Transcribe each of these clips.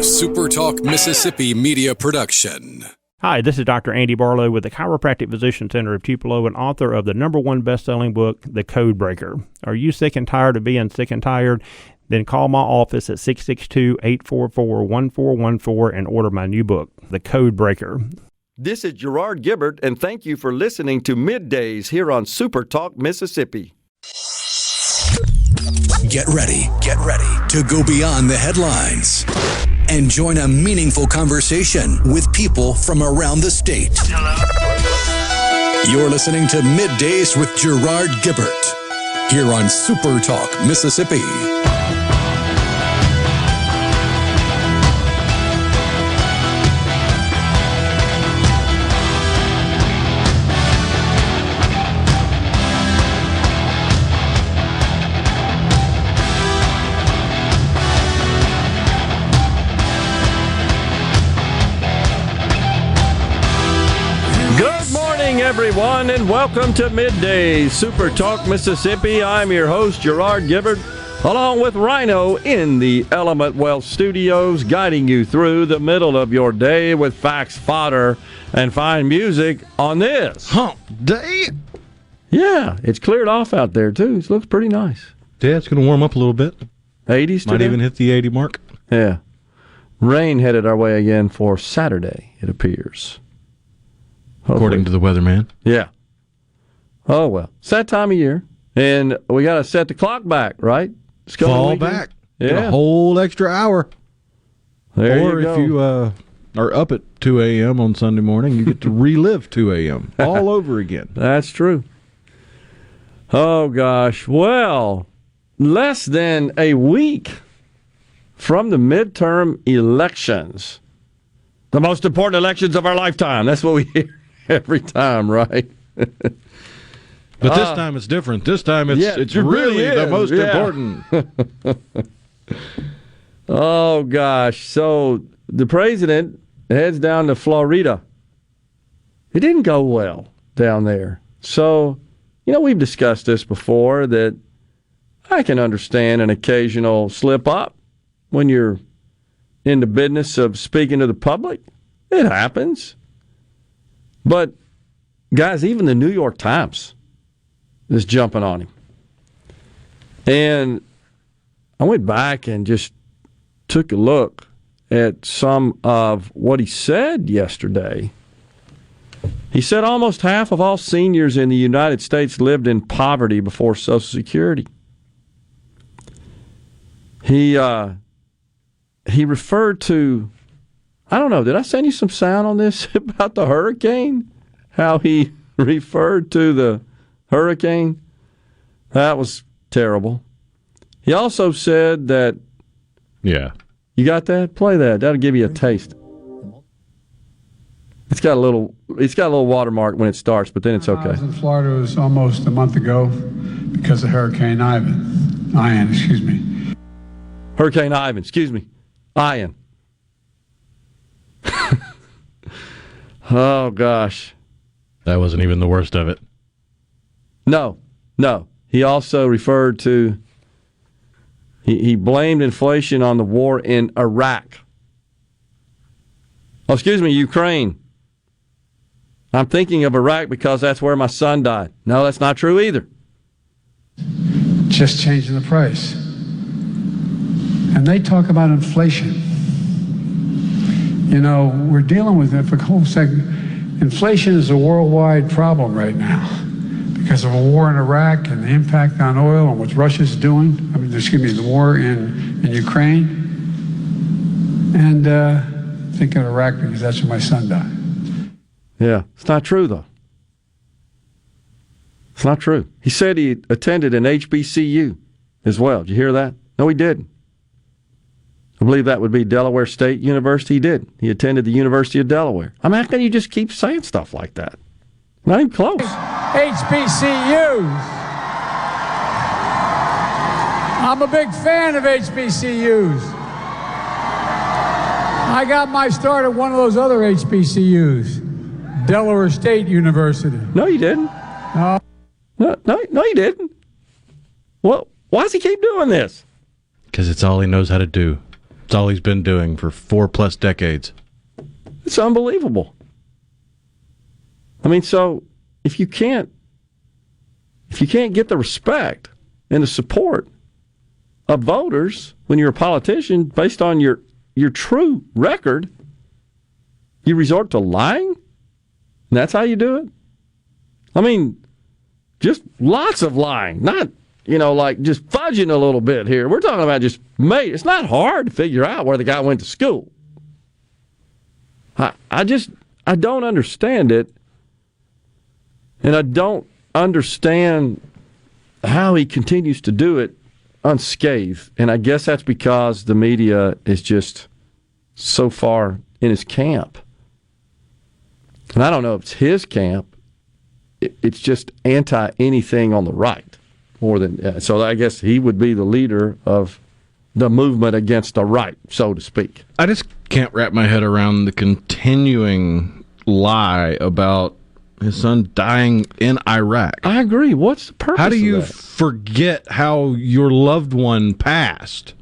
SuperTalk Mississippi media production. Hi, this is Dr. Andy Barlow with the Chiropractic Physician Center of Tupelo and author of the #1 best-selling book, The Code Breaker. Are you sick and tired of being sick and tired? Then call my office at 662-844-1414 and order my new book, The Code Breaker. This is Gerard Gibert, and thank you for listening to Middays here on SuperTalk Mississippi. Get ready to go beyond the headlines and join a meaningful conversation with people from around the state. You're listening to Middays with Gerard Gibert here on SuperTalk Mississippi. Everyone, and welcome to Middays, Super Talk Mississippi. I'm your host, Gerard Gibert, along with Rhino in the Element Wealth Studios, guiding you through the middle of your day with facts, fodder, and fine music on this Hump Day. Yeah, it's cleared off out there, too. It looks pretty nice. Yeah, it's going to warm up a little bit. 80s today? Might even hit the 80 mark. Yeah. Rain headed our way again for Saturday, it appears. Hopefully. According to the weatherman. Yeah. Oh, well. It's that time of year. And we got to set the clock back, right? It's fall back. Yeah. Get a whole extra hour. There or you go. If you are up at 2 a.m. on Sunday morning, you get to relive 2 a.m. all over again. That's true. Oh, gosh. Well, less than a week from the midterm elections. The most important elections of our lifetime. That's what we hear every time, right? But this time it's different. This time it's really the most important. Oh, gosh. So the president heads down to Florida. It didn't go well down there. So, we've discussed this before, that I can understand an occasional slip up when you're in the business of speaking to the public. It happens. But, guys, even the New York Times is jumping on him. And I went back and just took a look at some of what he said yesterday. He said almost half of all seniors in the United States lived in poverty before Social Security. He referred to, I don't know, did I send you some sound on this about the hurricane? How he referred to the hurricane? That was terrible. He also said that... Yeah. You got that? Play that. That'll give you a taste. It's got a little watermark when it starts, but then it's okay. I was in Florida, it was almost a month ago because of Hurricane Ian, excuse me. Hurricane Ivan, excuse me. Ian. Oh, gosh. That wasn't even the worst of it. No. He also referred to, he blamed inflation on the war in Iraq. Oh, excuse me, Ukraine. I'm thinking of Iraq because that's where my son died. No, that's not true either. Just changing the price. And they talk about inflation. We're dealing with it for a whole second. Inflation is a worldwide problem right now because of a war in Iraq and the impact on oil and what Russia's doing. The war in Ukraine. And thinking of Iraq because that's where my son died. Yeah, it's not true, though. It's not true. He said he attended an HBCU as well. Did you hear that? No, he didn't. I believe that would be Delaware State University. He did. He attended the University of Delaware. How can you just keep saying stuff like that? Not even close. HBCUs. I'm a big fan of HBCUs. I got my start at one of those other HBCUs, Delaware State University. No, you didn't. No, you didn't. Well, why does he keep doing this? Because it's all he knows how to do. That's all he's been doing for 4+ decades. It's unbelievable. I mean, so if you can't get the respect and the support of voters when you're a politician based on your true record, you resort to lying? And that's how you do it? I mean, just lots of lying, not, like just fudging a little bit here. We're talking about just it's not hard to figure out where the guy went to school. I don't understand it. And I don't understand how he continues to do it unscathed. And I guess that's because the media is just so far in his camp. And I don't know if it's his camp. It's just anti anything on the right more than. So I guess he would be the leader of the movement against the right, so to speak. I just can't wrap my head around the continuing lie about his son dying in Iraq. I agree. What's the purpose How do of you that? forget how your loved one passed?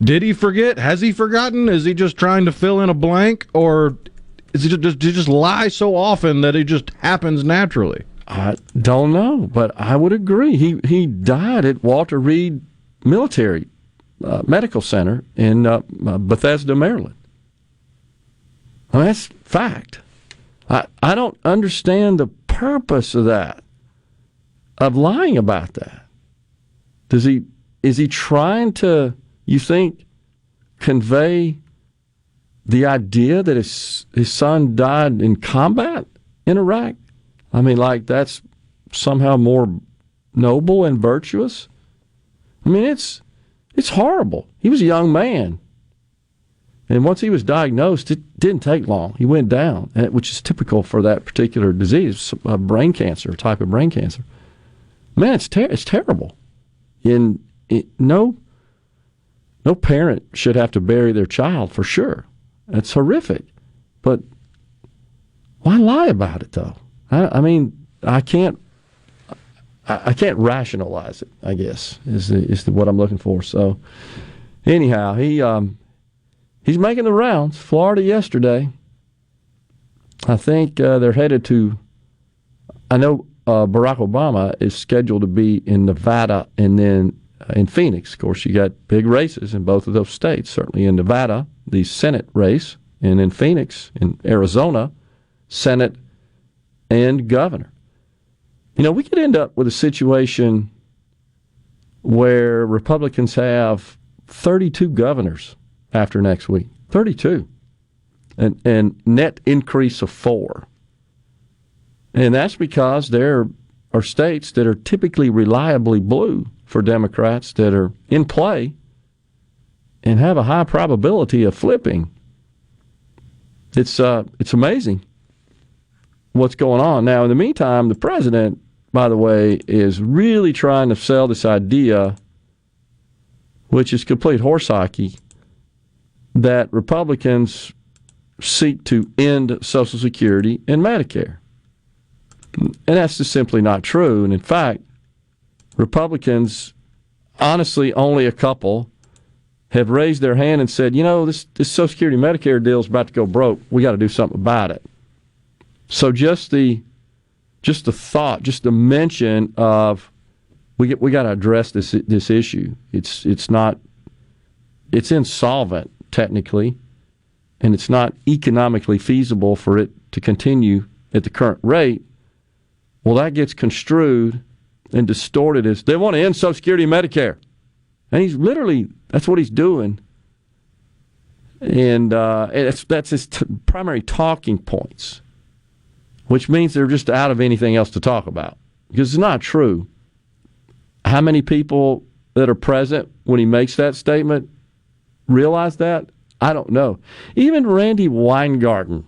Did he forget? Has he forgotten? Is he just trying to fill in a blank? Or is he just lie so often that it just happens naturally? I don't know, but I would agree. He died at Walter Reed Military Medical Center in Bethesda, Maryland. I mean, that's fact. I don't understand the purpose of that, of lying about that. Is he trying to, you think, convey the idea that his son died in combat in Iraq? I mean, like that's somehow more noble and virtuous? I mean, it's horrible. He was a young man. And once he was diagnosed, it didn't take long. He went down, which is typical for that particular disease, brain cancer, type of brain cancer. Man, it's terrible. And no parent should have to bury their child, for sure. That's horrific. But why lie about it, though? I mean, I can't rationalize it, I guess, is what I'm looking for. So, anyhow, he's making the rounds. Florida yesterday. I think they're headed to. I know Barack Obama is scheduled to be in Nevada and then in Phoenix. Of course, you got big races in both of those states. Certainly in Nevada, the Senate race, and in Phoenix, in Arizona, Senate and governor. We could end up with a situation where Republicans have 32 governors after next week. 32. And net increase of 4. And that's because there are states that are typically reliably blue for Democrats that are in play and have a high probability of flipping. It's amazing what's going on. Now, in the meantime, the president, by the way, is really trying to sell this idea, which is complete horse hockey, that Republicans seek to end Social Security and Medicare. And that's just simply not true. And in fact, Republicans, honestly, only a couple, have raised their hand and said, this Social Security Medicare deal is about to go broke. We got to do something about it. So just the thought, just the mention of we got to address this issue. It's insolvent technically, and it's not economically feasible for it to continue at the current rate. Well, that gets construed and distorted as they want to end Social Security and Medicare, and that's what he's doing. And that's his primary talking points, which means they're just out of anything else to talk about. Because it's not true. How many people that are present when he makes that statement realize that? I don't know. Even Randi Weingarten,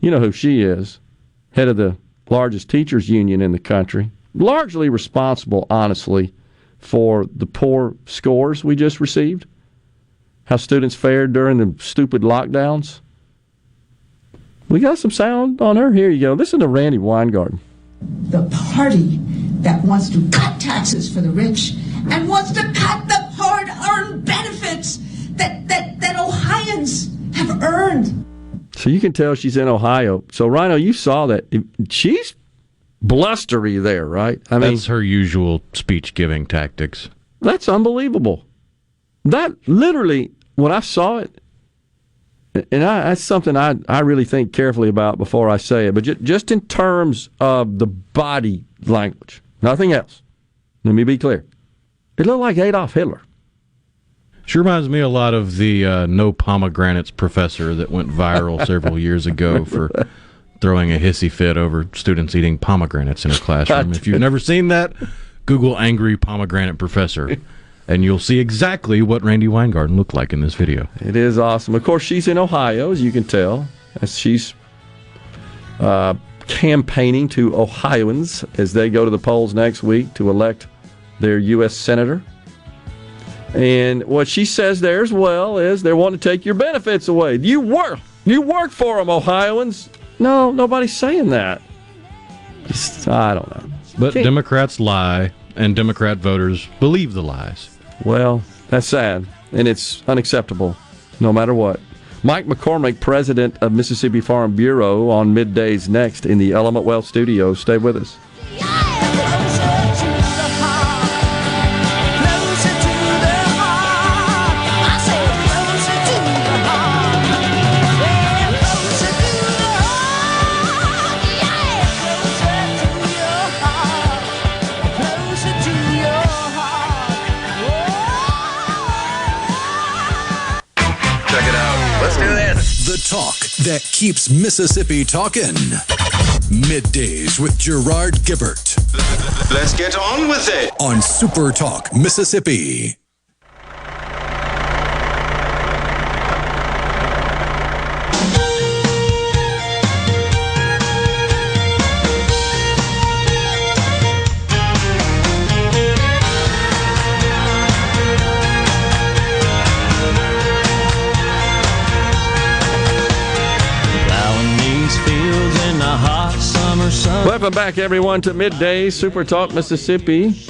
you know who she is, head of the largest teachers union in the country, largely responsible, honestly, for the poor scores we just received, how students fared during the stupid lockdowns. We got some sound on her. Here you go. Listen to Randi Weingarten. The party that wants to cut taxes for the rich and wants to cut the hard-earned benefits that So you can tell she's in Ohio. So, Rhino, you saw that. She's blustery there, right? I mean, that's her usual speech-giving tactics. That's unbelievable. That literally, when I saw it, and that's something I really think carefully about before I say it, but just in terms of the body language, nothing else. Let me be clear. It looked like Adolf Hitler. Sure reminds me a lot of the no pomegranates professor that went viral several years ago for throwing a hissy fit over students eating pomegranates in her classroom. If you've never seen that, Google angry pomegranate professor, and you'll see exactly what Randy Weingarten looked like in this video. It is awesome. Of course, she's in Ohio, as you can tell, as she's campaigning to Ohioans as they go to the polls next week to elect their U.S. senator. And what she says there as well is they're wanting to take your benefits away. You work for them, Ohioans. No, nobody's saying that. I don't know. But Democrats lie, and Democrat voters believe the lies. Well, that's sad, and it's unacceptable, no matter what. Mike McCormick, president of Mississippi Farm Bureau, on Middays next in the Element Wealth Studios. Stay with us. The talk that keeps Mississippi talking. Middays with Gerard Gibert. Let's get on with it. On SuperTalk, Mississippi. Welcome back, everyone, to Midday Super Talk Mississippi.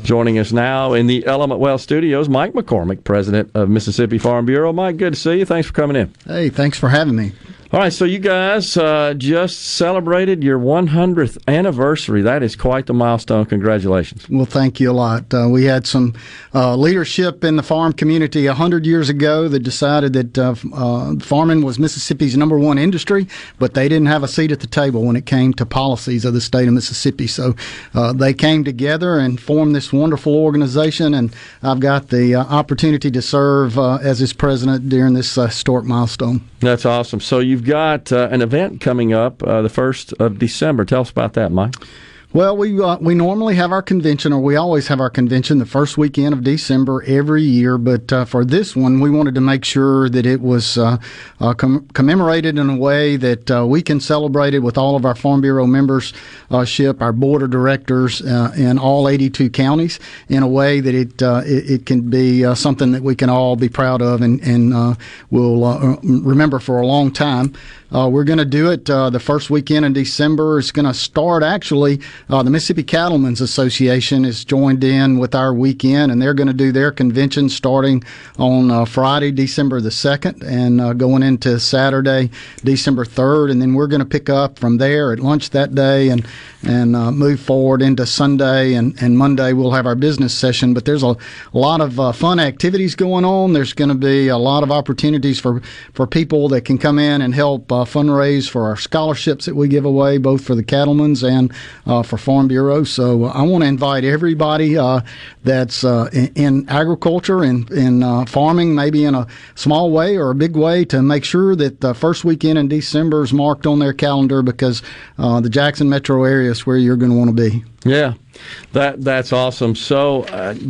Joining us now in the Element Wealth Studios, Mike McCormick, president of Mississippi Farm Bureau. Mike, good to see you. Thanks for coming in. Hey, thanks for having me. All right, so you guys just celebrated your 100th anniversary. That is quite the milestone. Congratulations. Well, thank you a lot. We had some leadership in the farm community 100 years ago that decided that farming was Mississippi's number one industry, but they didn't have a seat at the table when it came to policies of the state of Mississippi. So they came together and formed this wonderful organization, and I've got the opportunity to serve as its president during this historic milestone. That's awesome. So you've got an event coming up the 1st of December. Tell us about that, Mike. Well, we normally have our convention, or we always have our convention the first weekend of December every year. But for this one, we wanted to make sure that it was commemorated in a way that we can celebrate it with all of our Farm Bureau membership, our board of directors in all 82 counties, in a way that it can be something that we can all be proud of and will remember for a long time. We're going to do it the first weekend in December. It's going to start actually. The Mississippi Cattlemen's Association is joined in with our weekend, and they're going to do their convention starting on Friday, December the 2nd, and going into Saturday, December 3rd. And then we're going to pick up from there at lunch that day and move forward into Sunday. And Monday we'll have our business session. But there's a lot of fun activities going on. There's going to be a lot of opportunities for people that can come in and help fundraise for our scholarships that we give away, both for the cattlemen's and for Farm Bureau. So I want to invite everybody that's in agriculture and in farming, maybe in a small way or a big way, to make sure that the first weekend in December is marked on their calendar, because the Jackson metro area is where you're going to want to be. Yeah, that's awesome. So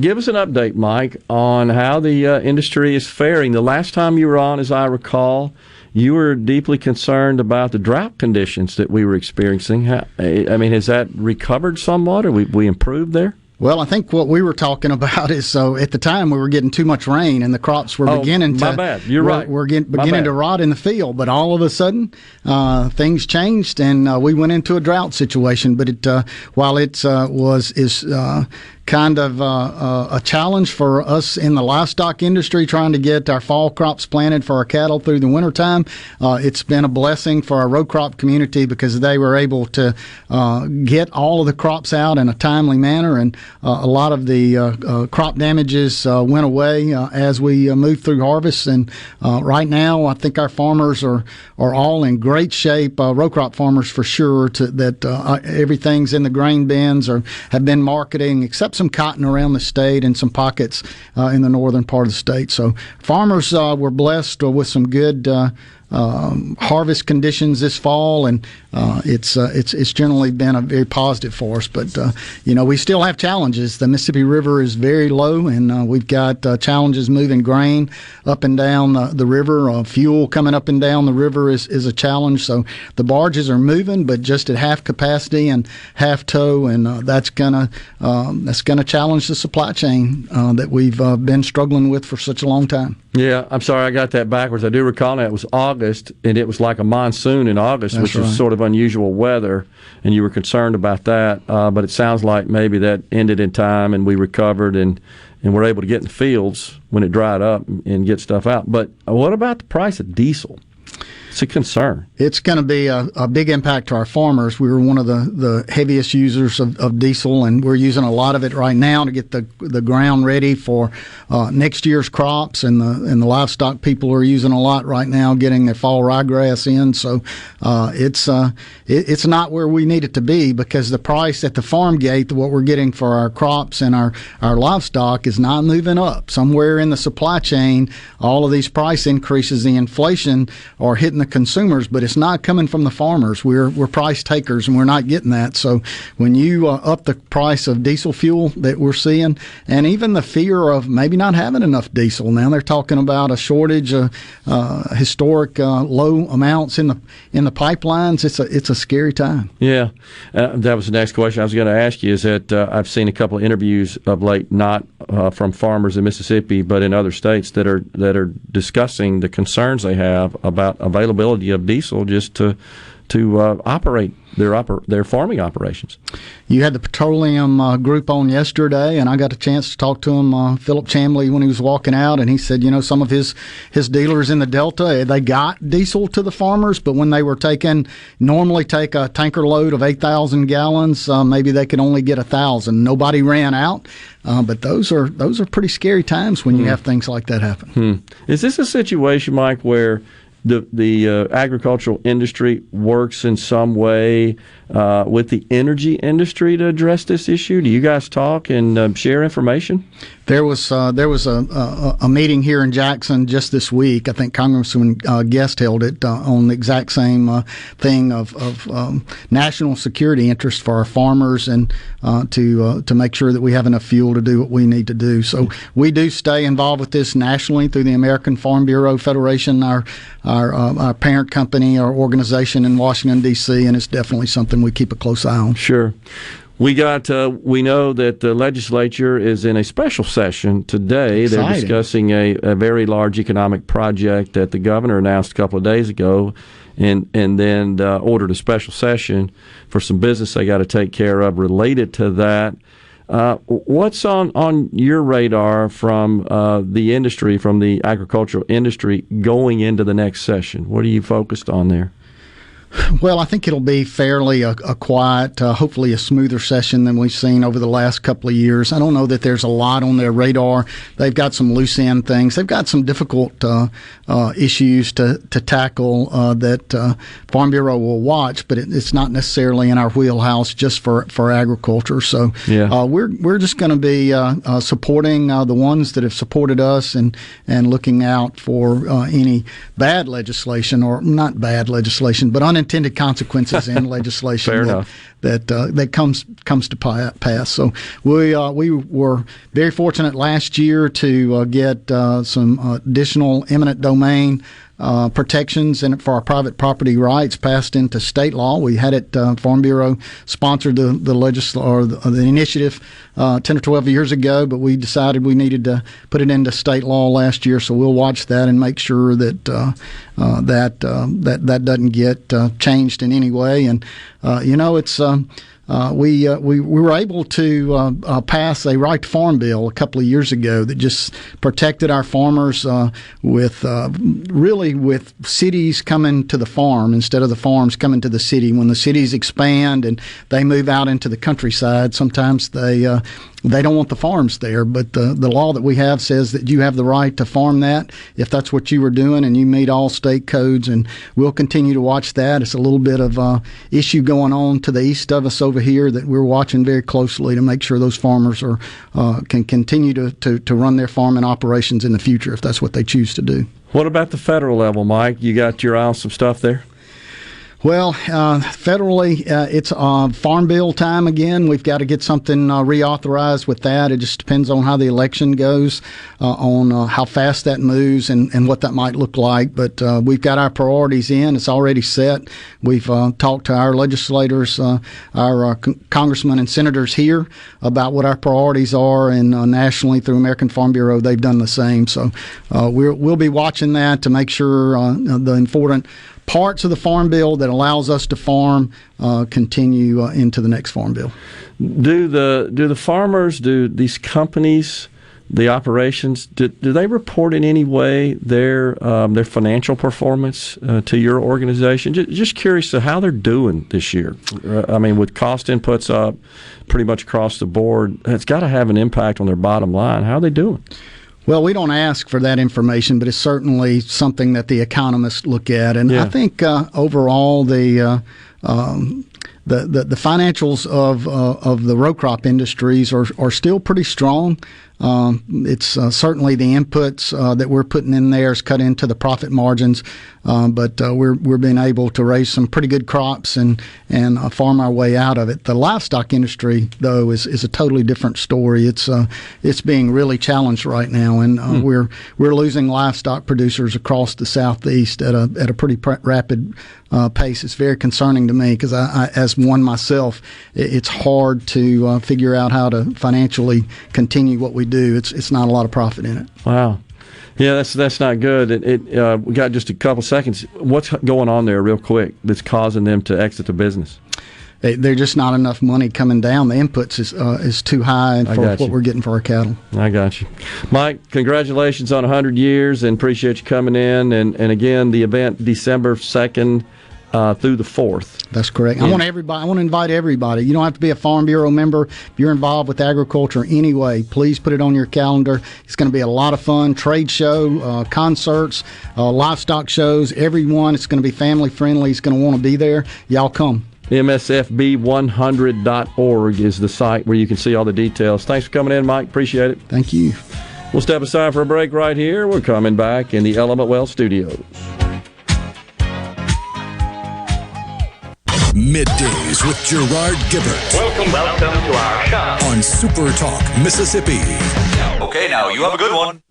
give us an update, Mike, on how the industry is faring. The last time you were on, as I recall, you were deeply concerned about the drought conditions that we were experiencing. Has that recovered somewhat, or we improved there? Well, I think what we were talking about is, at the time we were getting too much rain and the crops were beginning to. My bad. You're right. We're beginning to rot in the field, but all of a sudden things changed and we went into a drought situation. But while it is kind of a challenge for us in the livestock industry, trying to get our fall crops planted for our cattle through the wintertime. It's been a blessing for our row crop community because they were able to get all of the crops out in a timely manner, and a lot of the crop damages went away as we moved through harvest. And right now, I think our farmers are all in great shape. Row crop farmers for sure. That everything's in the grain bins or have been marketing, except some cotton around the state and some pockets in the northern part of the state. So farmers were blessed with some good harvest conditions this fall, and it's generally been a very positive for us. But we still have challenges. The Mississippi River is very low, and we've got challenges moving grain up and down the river. Fuel coming up and down the river is a challenge. So the barges are moving, but just at half capacity and half tow, and that's gonna challenge the supply chain that we've been struggling with for such a long time. Yeah, I'm sorry, I got that backwards. I do recall that it was August, and it was like a monsoon in August, which was sort of unusual weather, and you were concerned about that. But it sounds like maybe that ended in time, and we recovered, and were able to get in the fields when it dried up and get stuff out. But what about the price of diesel? It's a concern. It's going to be a big impact to our farmers. We were one of the heaviest users of diesel, and we're using a lot of it right now to get the ground ready for next year's crops. And the livestock people are using a lot right now, getting their fall ryegrass in. So it's not where we need it to be, because the price at the farm gate, what we're getting for our crops and our livestock, is not moving up. Somewhere in the supply chain, all of these price increases, the inflation, are hitting the consumers, but it's not coming from the farmers. We're price takers, and we're not getting that. So when you up the price of diesel fuel that we're seeing, and even the fear of maybe not having enough diesel, now they're talking about a shortage, historic low amounts in the pipelines. It's a scary time. Yeah, that was the next question I was going to ask you. Is that I've seen a couple of interviews of late, not from farmers in Mississippi, but in other states that are discussing the concerns they have about availability of diesel just to operate their farming operations. You had the petroleum group on yesterday, and I got a chance to talk to him, Philip Chamley, when he was walking out, and he said, some of his dealers in the Delta, they got diesel to the farmers, but when they were normally take a tanker load of 8,000 gallons, maybe they could only get 1,000. Nobody ran out, but those are pretty scary times when you have things like that happen. Is this a situation, Mike, where the agricultural industry works in some way with the energy industry to address this issue? Do you guys talk and share information? There was a meeting here in Jackson just this week. I think Congressman Guest held it on the exact same thing of national security interest for our farmers, and to make sure that we have enough fuel to do what we need to do. So we do stay involved with this nationally through the American Farm Bureau Federation, our parent company, our organization in Washington, D.C., and it's definitely something we keep a close eye on. Sure. We know that the legislature is in a special session today. Exciting. They're discussing a very large economic project that the governor announced a couple of days ago, and then ordered a special session for some business they got to take care of related to that. What's on your radar from the industry, from the agricultural industry, going into the next session? What are you focused on there? Well, I think it'll be fairly a quiet, hopefully a smoother session than we've seen over the last couple of years. I don't know that there's a lot on their radar. They've got some loose end things. They've got some difficult issues to tackle that Farm Bureau will watch, but it's not necessarily in our wheelhouse just for agriculture. So we're just going to be supporting the ones that have supported us, and looking out for any bad legislation, or not bad legislation, but unintended consequences in legislation that comes to pass. So we were very fortunate last year to get some additional eminent domain protections for our private property rights passed into state law. We had it, Farm Bureau sponsored the initiative 10 or 12 years ago, but we decided we needed to put it into state law last year. So we'll watch that and make sure that that doesn't get changed in any way. And it's we were able to pass a right to farm bill a couple of years ago that just protected our farmers with cities coming to the farm instead of the farms coming to the city. When the cities expand and they move out into the countryside, sometimes they don't want the farms there, but the law that we have says that you have the right to farm that if that's what you were doing and you meet all state codes, and we'll continue to watch that. It's a little bit of issue going on to the east of us over here that we're watching very closely to make sure those farmers can continue to run their farming operations in the future if that's what they choose to do. What about the federal level, Mike? You got your eye on some stuff there? Well, federally, it's farm bill time again. We've got to get something reauthorized with that. It just depends on how the election goes, on how fast that moves and what that might look like. But we've got our priorities in. It's already set. We've talked to our legislators, our congressmen and senators here about what our priorities are, and nationally through American Farm Bureau, they've done the same. So we'll be watching that to make sure the important parts of the farm bill that allows us to farm continue into the next farm bill. Do the farmers, do these companies, the operations, do they report in any way their financial performance to your organization? Just curious to how they're doing this year. I mean, with cost inputs up pretty much across the board, it's got to have an impact on their bottom line. How are they doing? Well, we don't ask for that information, but it's certainly something that the economists look at. And I think overall the financials of the row crop industries are still pretty strong. It's certainly the inputs that we're putting in there is cut into the profit margins, but we're being able to raise some pretty good crops and farm our way out of it. The livestock industry, though, is a totally different story. It's being really challenged right now, and we're losing livestock producers across the southeast at a pretty rapid pace. It's very concerning to me because I, as one myself, it's hard to figure out how to financially continue what we do. It's not a lot of profit in it. Wow. Yeah, that's not good. We got just a couple seconds. What's going on there real quick that's causing them to exit the business? There's just not enough money coming down. The inputs is too high for what we're getting for our cattle. I got you. Mike, congratulations on 100 years and appreciate you coming in. And again, the event December 2nd through the 4th. That's correct. Yeah. I want to invite everybody. You don't have to be a Farm Bureau member. If you're involved with agriculture anyway, please put it on your calendar. It's going to be a lot of fun. Trade show, concerts, livestock shows, everyone. It's going to be family friendly. It's going to want to be there. Y'all come. MSFB100.org is the site where you can see all the details. Thanks for coming in, Mike. Appreciate it. Thank you. We'll step aside for a break right here. We're coming back in the Element Well studios. Middays with Gerard Gibert. Welcome to our shop on SuperTalk, Mississippi. Okay, now you have a good one.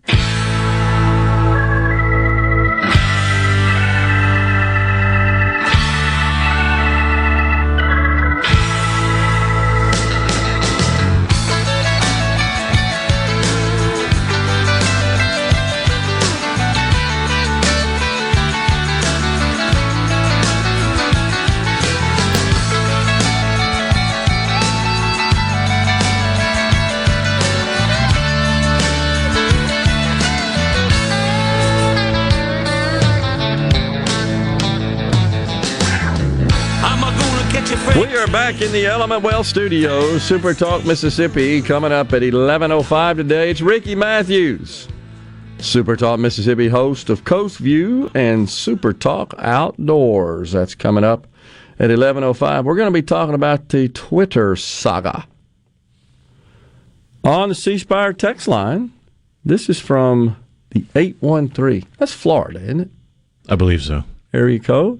We are back in the Element Well studios, Super Talk Mississippi, coming up at 11:05 today. It's Ricky Matthews, Super Talk Mississippi host of Coast View and Super Talk Outdoors. That's coming up at 11:05. We're going to be talking about the Twitter saga. On the C Spire text line, this is from the 813. That's Florida, isn't it? I believe so. Area code.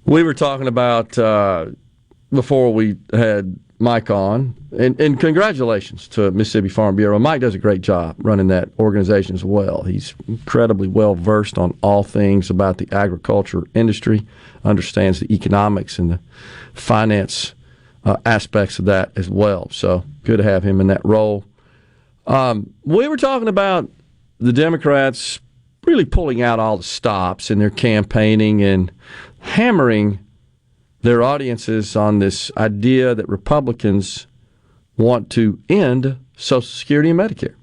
We were talking about, before we had Mike on, and congratulations to Mississippi Farm Bureau. Mike does a great job running that organization as well. He's incredibly well-versed on all things about the agriculture industry, understands the economics and the finance aspects of that as well. So good to have him in that role. We were talking about the Democrats really pulling out all the stops in their campaigning and hammering their audiences on this idea that Republicans want to end Social Security and Medicare.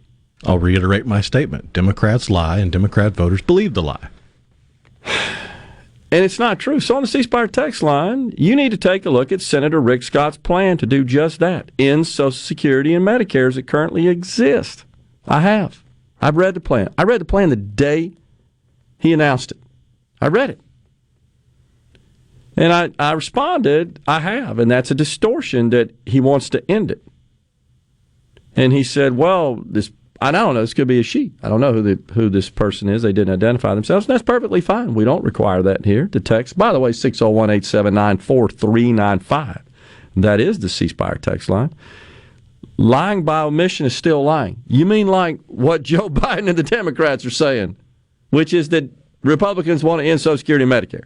I'll reiterate my statement. Democrats lie, and Democrat voters believe the lie. And it's not true. So on the C Spire text line, you need to take a look at Senator Rick Scott's plan to do just that, end Social Security and Medicare as it currently exists. I have. I've read the plan. I read the plan the day he announced it. I read it. And I responded, I have, and that's a distortion that he wants to end it. And he said, well, I don't know, this could be a she. I don't know who this person is. They didn't identify themselves, and that's perfectly fine. We don't require that here to text. By the way, 601-879-4395. That is the C Spire text line. Lying by omission is still lying. You mean like what Joe Biden and the Democrats are saying, which is that Republicans want to end Social Security and Medicare.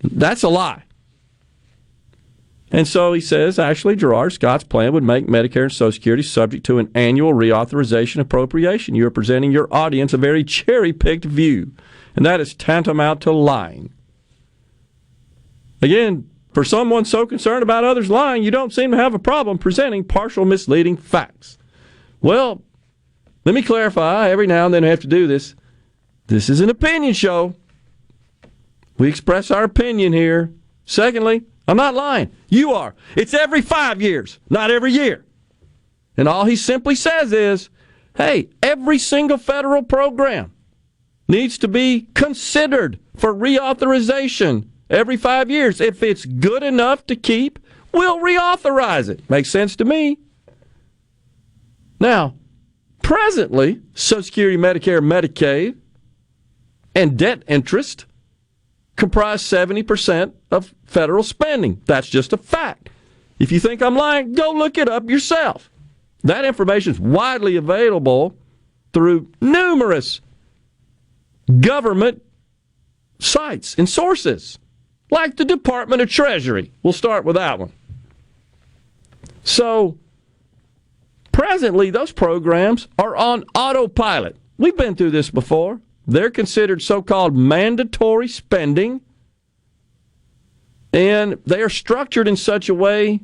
That's a lie. And so he says, actually, Gerard, Scott's plan would make Medicare and Social Security subject to an annual reauthorization appropriation. You are presenting your audience a very cherry-picked view, and that is tantamount to lying. Again, for someone so concerned about others lying, you don't seem to have a problem presenting partial misleading facts. Well, let me clarify. Every now and then I have to do this. This is an opinion show. We express our opinion here. Secondly, I'm not lying. You are. It's every 5 years, not every year. And all he simply says is, hey, every single federal program needs to be considered for reauthorization every 5 years. If it's good enough to keep, we'll reauthorize it. Makes sense to me. Now, presently, Social Security, Medicare, Medicaid, and debt interest comprise 70% of federal spending. That's just a fact. If you think I'm lying, go look it up yourself. That information is widely available through numerous government sites and sources, like the Department of Treasury. We'll start with that one. So, presently, those programs are on autopilot. We've been through this before. They're considered so-called mandatory spending, and they are structured in such a way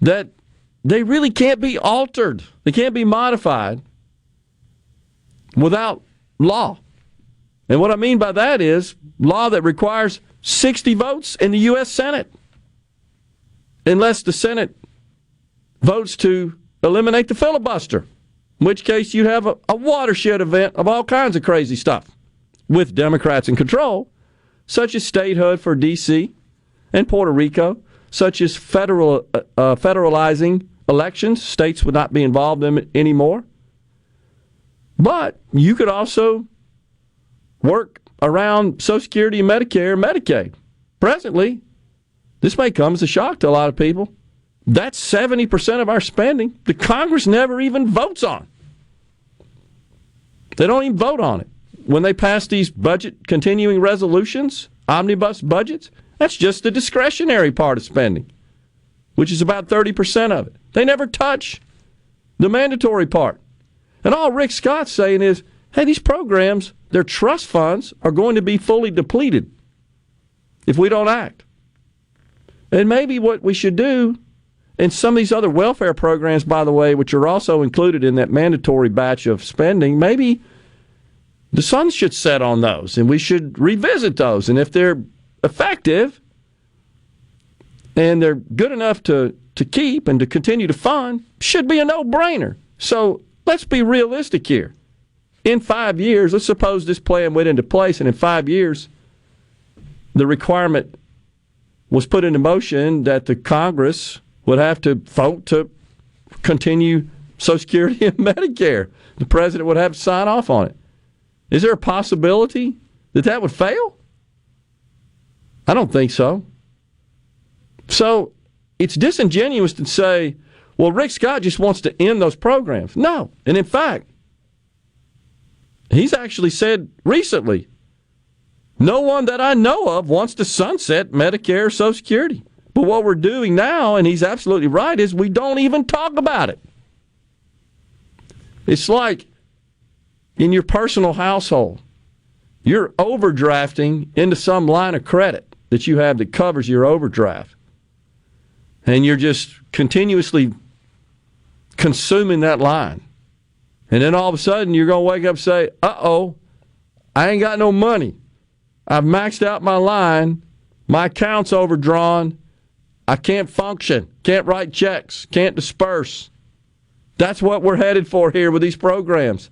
that they really can't be altered. They can't be modified without law. And what I mean by that is law that requires 60 votes in the U.S. Senate, unless the Senate votes to eliminate the filibuster, in which case you'd have a watershed event of all kinds of crazy stuff with Democrats in control, such as statehood for D.C. and Puerto Rico, such as federalizing elections. States would not be involved in them anymore. But you could also work around Social Security, Medicare, Medicaid. Presently, this may come as a shock to a lot of people. That's 70% of our spending the Congress never even votes on. They don't even vote on it. When they pass these budget continuing resolutions, omnibus budgets, that's just the discretionary part of spending, which is about 30% of it. They never touch the mandatory part. And all Rick Scott's saying is, hey, these programs, their trust funds, are going to be fully depleted if we don't act. And maybe what we should do, and some of these other welfare programs, by the way, which are also included in that mandatory batch of spending, maybe the sun should set on those, and we should revisit those. And if they're effective and they're good enough to keep and to continue to fund, should be a no-brainer. So let's be realistic here. In 5 years, let's suppose this plan went into place, and in 5 years, the requirement was put into motion that the Congress would have to vote to continue Social Security and Medicare. The president would have to sign off on it. Is there a possibility that that would fail? I don't think so. So it's disingenuous to say, well, Rick Scott just wants to end those programs. No. And in fact, he's actually said recently, no one that I know of wants to sunset Medicare or Social Security. But what we're doing now, and he's absolutely right, is we don't even talk about it. It's like in your personal household, you're overdrafting into some line of credit. that you have that covers your overdraft. And you're just continuously consuming that line. And then all of a sudden, you're going to wake up and say, uh-oh, I ain't got no money. I've maxed out my line. My account's overdrawn. I can't function. Can't write checks. Can't disperse. That's what we're headed for here with these programs.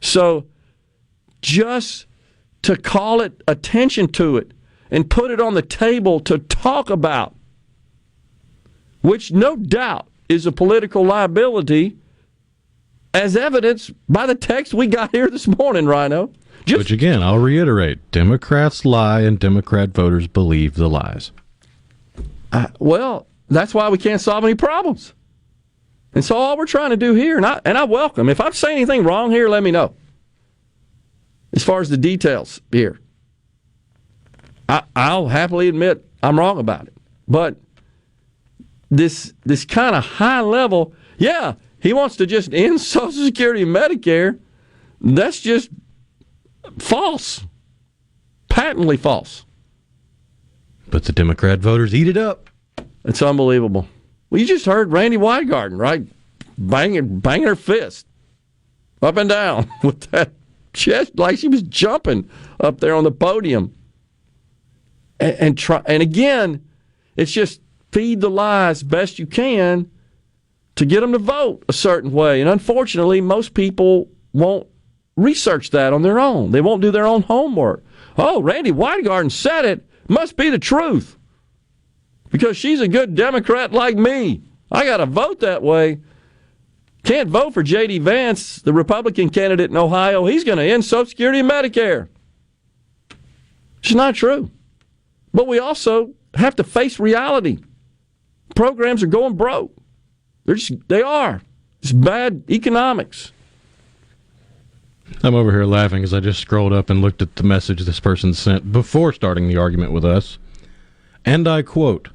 So just to call it attention to it and put it on the table to talk about, which no doubt is a political liability, as evidenced by the text we got here this morning, Rhino. Which, again, I'll reiterate, Democrats lie and Democrat voters believe the lies. Well, that's why we can't solve any problems. And so all we're trying to do here, and I welcome, if I'm saying anything wrong here, let me know. As far as the details here, I'll happily admit I'm wrong about it. But this kind of high level, yeah, he wants to just end Social Security and Medicare. That's just false. Patently false. But the Democrat voters eat it up. It's unbelievable. Well, you just heard Randy Weingarten, right? Banging her fist up and down with that chest like she was jumping up there on the podium. And again, it's just feed the lies best you can to get them to vote a certain way. And unfortunately, most people won't research that on their own. They won't do their own homework. Oh, Randy Weingarten said it. Must be the truth. Because she's a good Democrat like me. I got to vote that way. Can't vote for J.D. Vance, the Republican candidate in Ohio. He's going to end Social Security and Medicare. It's not true. But we also have to face reality. Programs are going broke. They are. It's bad economics. I'm over here laughing as I just scrolled up and looked at the message this person sent before starting the argument with us. And I quote,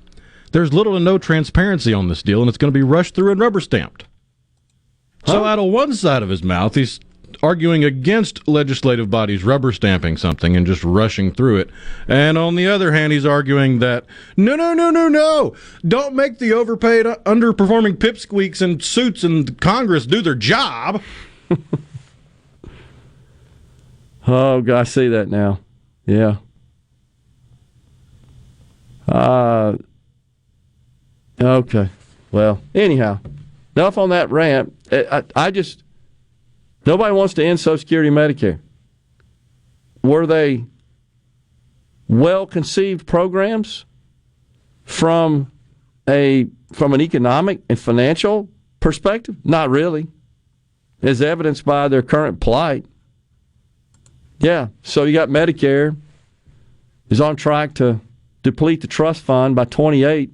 "There's little to no transparency on this deal, and it's going to be rushed through and rubber stamped." So out of one side of his mouth, he's arguing against legislative bodies rubber stamping something and just rushing through it. And on the other hand, he's arguing that, no, don't make the overpaid, underperforming pipsqueaks in suits in Congress do their job. Oh, God, I see that now. Yeah. Okay. Well, anyhow, enough on that rant. Nobody wants to end Social Security and Medicare. Were they well-conceived programs from an economic and financial perspective? Not really, as evidenced by their current plight. Yeah, so you got Medicare is on track to deplete the trust fund by 28,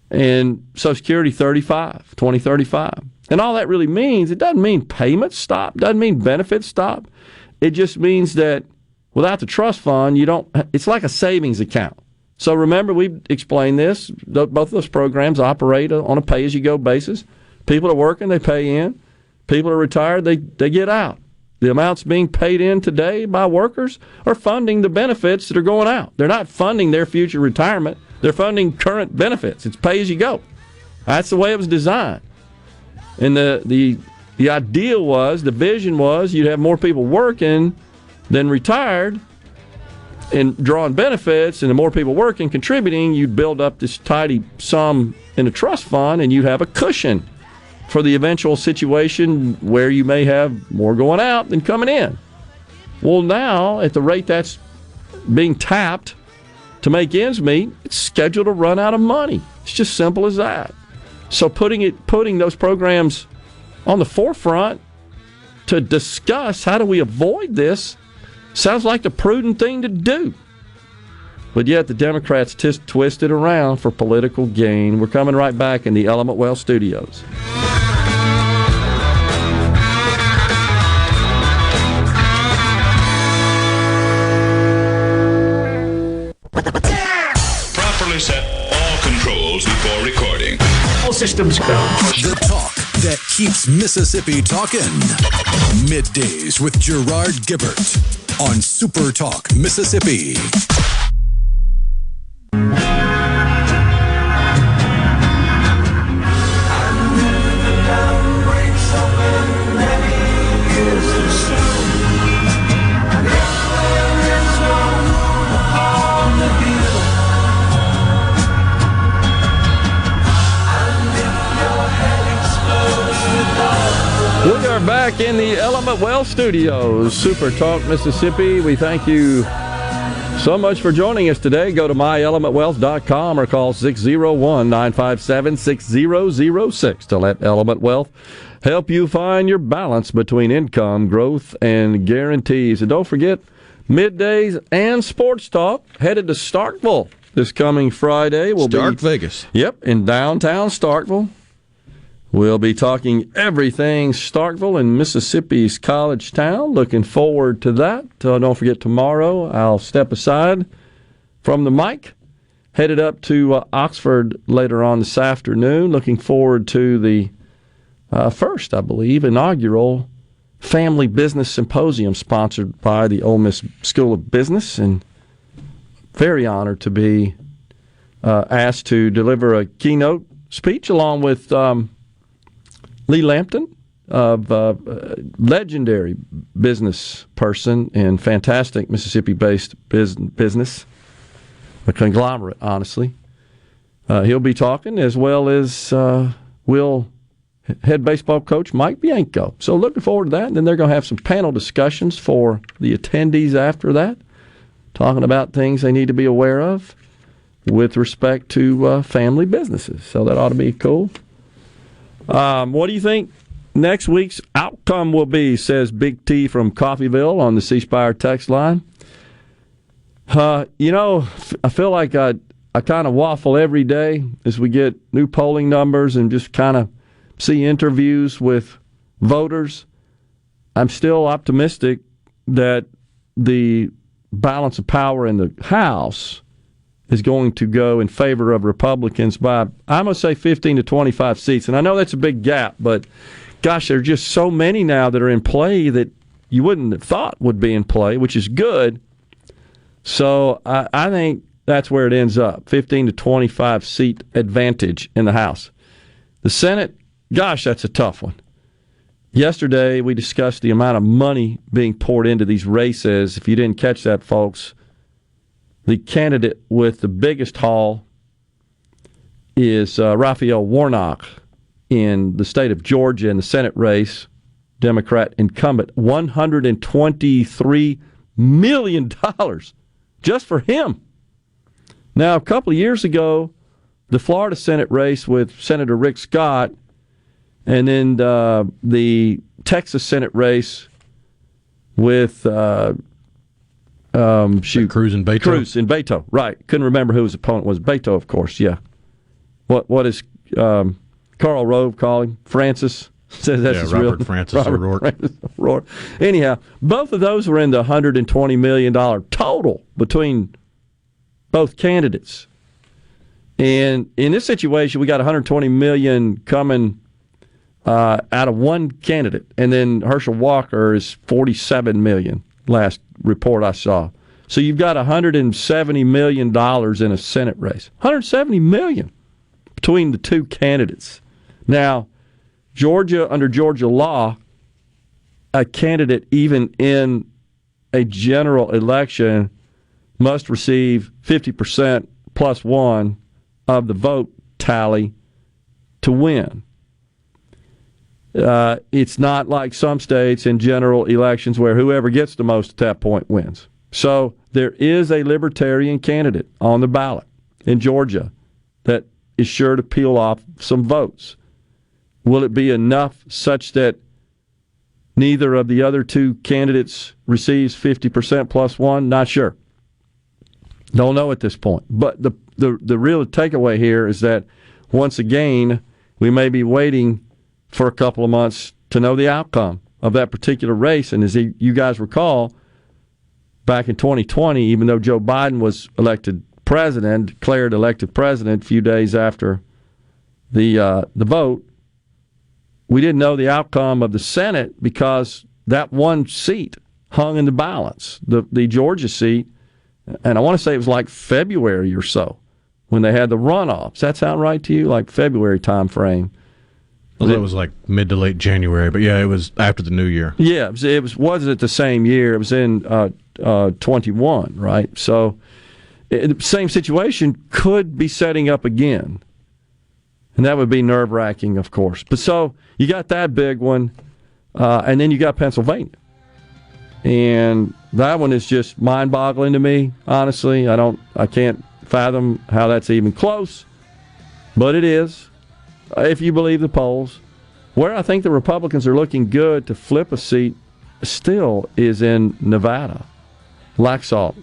and Social Security 2035. And all that really means, it doesn't mean payments stop, doesn't mean benefits stop. It just means that without the trust fund, it's like a savings account. So remember, we've explained this, both of those programs operate on a pay-as-you-go basis. People are working, they pay in. People are retired, they get out. The amounts being paid in today by workers are funding the benefits that are going out. They're not funding their future retirement. They're funding current benefits. It's pay-as-you-go. That's the way it was designed. And the ideal was, the vision was, you'd have more people working than retired and drawing benefits, and the more people working, contributing, you'd build up this tidy sum in a trust fund, and you'd have a cushion for the eventual situation where you may have more going out than coming in. Well, now, at the rate that's being tapped to make ends meet, it's scheduled to run out of money. It's just simple as that. So putting those programs on the forefront to discuss how do we avoid this sounds like the prudent thing to do. But yet the Democrats twist it around for political gain. We're coming right back in the Element Well studios. Properly set all controls before recording. All systems go. The talk that keeps Mississippi talking. Middays with Gerard Gibert on SuperTalk Mississippi. back in the Element Wealth Studios, SuperTalk, Mississippi. We thank you so much for joining us today. Go to myelementwealth.com or call 601-957-6006 to let Element Wealth help you find your balance between income, growth, and guarantees. And don't forget, Middays and Sports Talk headed to Starkville this coming Friday. Vegas. Yep, in downtown Starkville. We'll be talking everything Starkville and Mississippi's college town. Looking forward to that. Don't forget, tomorrow I'll step aside from the mic, headed up to Oxford later on this afternoon. Looking forward to the first, I believe, inaugural Family Business Symposium sponsored by the Ole Miss School of Business, and very honored to be asked to deliver a keynote speech along with Lee Lampton, of legendary business person and fantastic Mississippi-based business, a conglomerate, honestly. He'll be talking, as well as will head baseball coach Mike Bianco. So looking forward to that. And then they're going to have some panel discussions for the attendees after that, talking about things they need to be aware of with respect to family businesses. So that ought to be cool. What do you think next week's outcome will be, says Big T from Coffeyville on the C Spire text line. I feel like I kind of waffle every day as we get new polling numbers and just kind of see interviews with voters. I'm still optimistic that the balance of power in the House is going to go in favor of Republicans by, I'm going to say, 15 to 25 seats. And I know that's a big gap, but gosh, there are just so many now that are in play that you wouldn't have thought would be in play, which is good. So I think that's where it ends up, 15 to 25 seat advantage in the House. The Senate, gosh, that's a tough one. Yesterday, we discussed the amount of money being poured into these races. If you didn't catch that, folks, the candidate with the biggest haul is Raphael Warnock in the state of Georgia in the Senate race, Democrat incumbent. $123 million just for him. Now, a couple of years ago, the Florida Senate race with Senator Rick Scott, and then the Texas Senate race with Cruz and Beto. Cruz and Beto, right. Couldn't remember who his opponent was. Beto, of course, yeah. What is Karl Rove call him? Francis? Says that's his Robert real Francis O'Rourke. Anyhow, both of those were in the $120 million total between both candidates. And in this situation, we got $120 million coming out of one candidate. And then Herschel Walker is $47 million, last report I saw. So you've got $170 million in a Senate race. $170 million between the two candidates. Now, Georgia, under Georgia law, a candidate, even in a general election, must receive 50% plus one of the vote tally to win. It's not like some states in general elections where whoever gets the most at that point wins. So there is a libertarian candidate on the ballot in Georgia that is sure to peel off some votes. Will it be enough such that neither of the other two candidates receives 50% plus one? Not sure. Don't know at this point. But the real takeaway here is that, once again, we may be waiting for a couple of months to know the outcome of that particular race. And as you guys recall, back in 2020, even though Joe Biden was declared elected president a few days after the vote, we didn't know the outcome of the Senate because that one seat hung in the balance, the Georgia seat. And I want to say it was like February or so when they had the runoffs. Does that sound right to you? Like February time frame? Well, it was like mid to late January, but yeah, it was after the new year. Yeah, wasn't the same year. It was in 21, right? So the same situation could be setting up again. And that would be nerve-wracking, of course. But so you got that big one. And then you got Pennsylvania. And that one is just mind-boggling to me, honestly. I can't fathom how that's even close. But it is, if you believe the polls. Where I think the Republicans are looking good to flip a seat still is in Nevada. Laxalt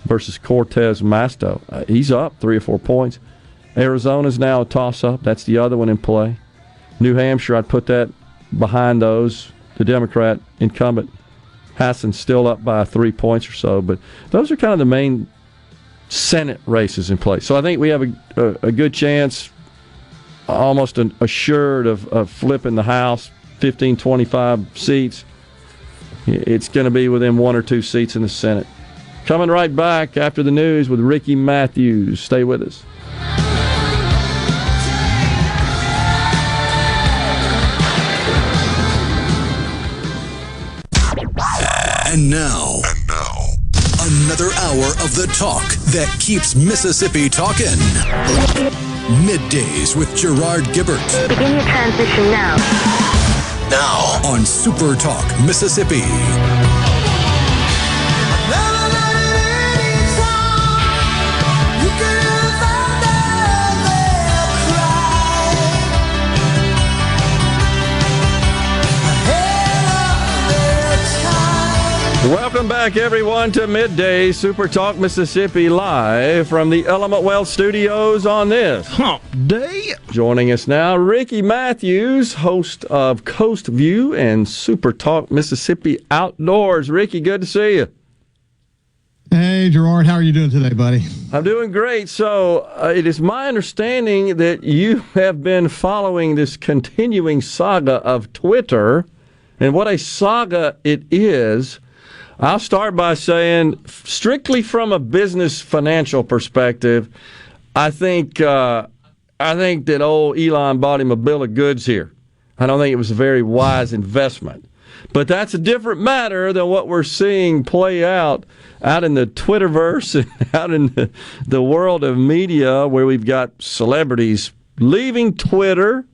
versus Cortez Masto. He's up 3 or 4 points. Arizona's now a toss-up. That's the other one in play. New Hampshire, I'd put that behind those. The Democrat incumbent Hassan's still up by 3 points or so. But those are kind of the main Senate races in place. So I think we have a good chance, almost assured of flipping the House, 15, 25 seats. It's going to be within 1 or 2 seats in the Senate. Coming right back after the news with Ricky Matthews. Stay with us. And now, another hour of the talk that keeps Mississippi talking. Middays with Gerard Gibert. Begin your transition now. Now on SuperTalk Mississippi. Welcome back, everyone, to Midday SuperTalk Mississippi, live from the Element Wealth Studios on this Hump Day. Joining us now, Ricky Matthews, host of Coast View and SuperTalk Mississippi Outdoors. Ricky, good to see you. Hey, Gerard, how are you doing today, buddy? I'm doing great. So it is my understanding that you have been following this continuing saga of Twitter, and what a saga it is. I'll start by saying, strictly from a business financial perspective, I think that old Elon bought him a bill of goods here. I don't think it was a very wise investment. But that's a different matter than what we're seeing play out in the Twitterverse and out in the world of media, where we've got celebrities leaving Twitter.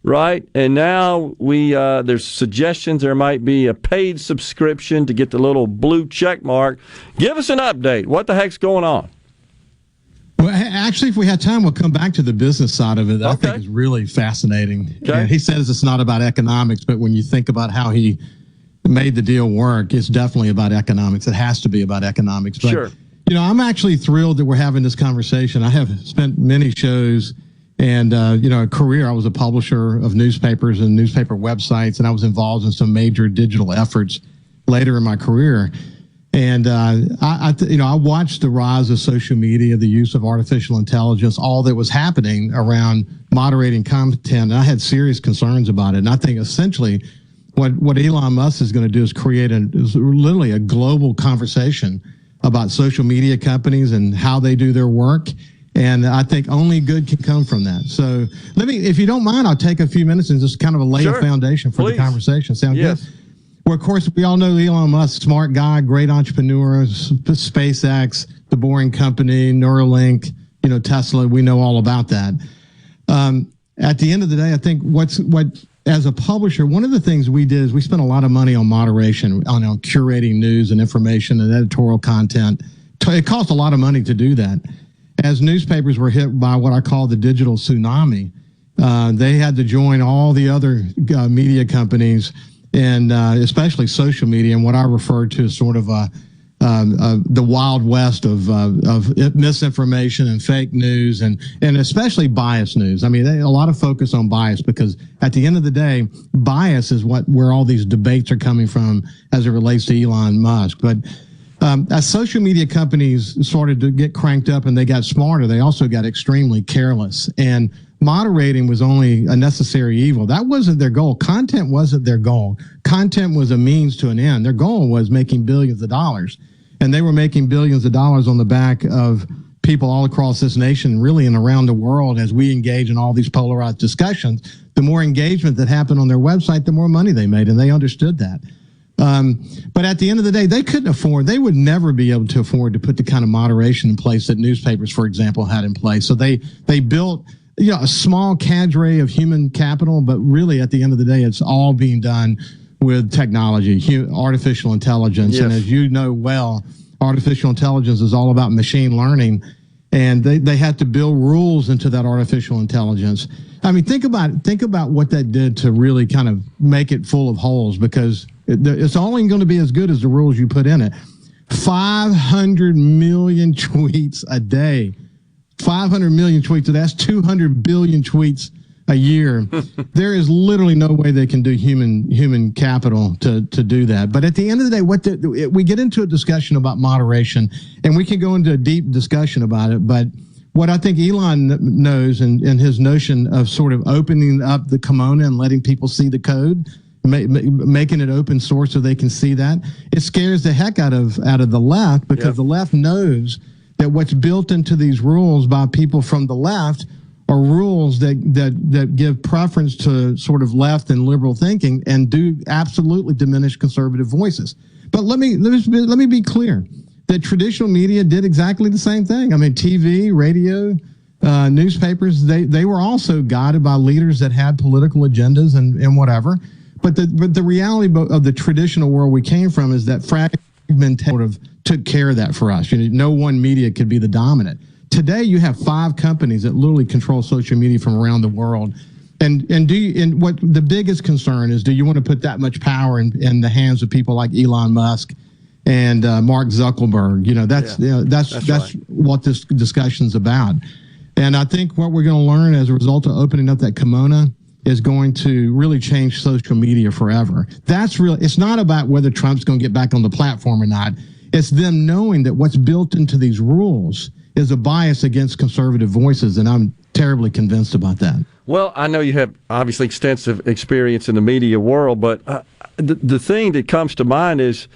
Right, and now there's suggestions there might be a paid subscription to get the little blue check mark. Give us an update. What the heck's going on? Well, actually, if we had time, we'll come back to the business side of it. Okay. I think it's really fascinating. Okay. He says it's not about economics, but when you think about how he made the deal work, it's definitely about economics. It has to be about economics. But, sure. I'm actually thrilled that we're having this conversation. I have spent many shows. And, a career, I was a publisher of newspapers and newspaper websites, and I was involved in some major digital efforts later in my career. And, I watched the rise of social media, the use of artificial intelligence, all that was happening around moderating content. And I had serious concerns about it. And I think essentially what Elon Musk is going to do is create literally a global conversation about social media companies and how they do their work. And I think only good can come from that. So if you don't mind, I'll take a few minutes and just kind of lay a foundation for the conversation. Sound good? Well, of course, we all know Elon Musk, smart guy, great entrepreneur, SpaceX, The Boring Company, Neuralink, Tesla. We know all about that. At the end of the day, I think as a publisher, one of the things we did is we spent a lot of money on moderation, on curating news and information and editorial content. It cost a lot of money to do that. As newspapers were hit by what I call the digital tsunami, they had to join all the other media companies, and especially social media, and what I refer to as sort of the wild west of misinformation and fake news, and especially biased news. I mean, a lot of focus on bias, because at the end of the day, bias is where all these debates are coming from as it relates to Elon Musk. But as social media companies started to get cranked up and they got smarter, they also got extremely careless. And moderating was only a necessary evil. That wasn't their goal. Content wasn't their goal. Content was a means to an end. Their goal was making billions of dollars. And they were making billions of dollars on the back of people all across this nation, really, and around the world. As we engage in all these polarized discussions, the more engagement that happened on their website, the more money they made. And they understood that. But at the end of the day, they would never be able to afford to put the kind of moderation in place that newspapers, for example, had in place. So they built a small cadre of human capital, but really at the end of the day, it's all being done with technology, artificial intelligence. Yes. And as you know well, artificial intelligence is all about machine learning. And they had to build rules into that artificial intelligence. I mean, think about what that did to really kind of make it full of holes, because it's only going to be as good as the rules you put in it. 500 million tweets a day. 500 million tweets. So that's 200 billion tweets a year. There is literally no way they can do human capital to do that. But at the end of the day, we get into a discussion about moderation, and we can go into a deep discussion about it. But what I think Elon knows, and his notion of sort of opening up the kimono and letting people see the code, making it open source so they can see that, it scares the heck out of the left, because the left knows that what's built into these rules by people from the left are rules that give preference to sort of left and liberal thinking and do absolutely diminish conservative voices. But let me be clear that traditional media did exactly the same thing. I mean, TV, radio, newspapers, they were also guided by leaders that had political agendas and whatever. But the reality of the traditional world we came from is that fragmentation sort of took care of that for us. No one media could be the dominant. Today, you have 5 companies that literally control social media from around the world. And what the biggest concern is, do you want to put that much power in the hands of people like Elon Musk and Mark Zuckerberg? That's right. What this discussion's about. And I think what we're going to learn as a result of opening up that kimono is going to really change social media forever. It's not about whether Trump's going to get back on the platform or not. It's them knowing that what's built into these rules is a bias against conservative voices, and I'm terribly convinced about that. Well, I know you have obviously extensive experience in the media world, but the thing that comes to mind is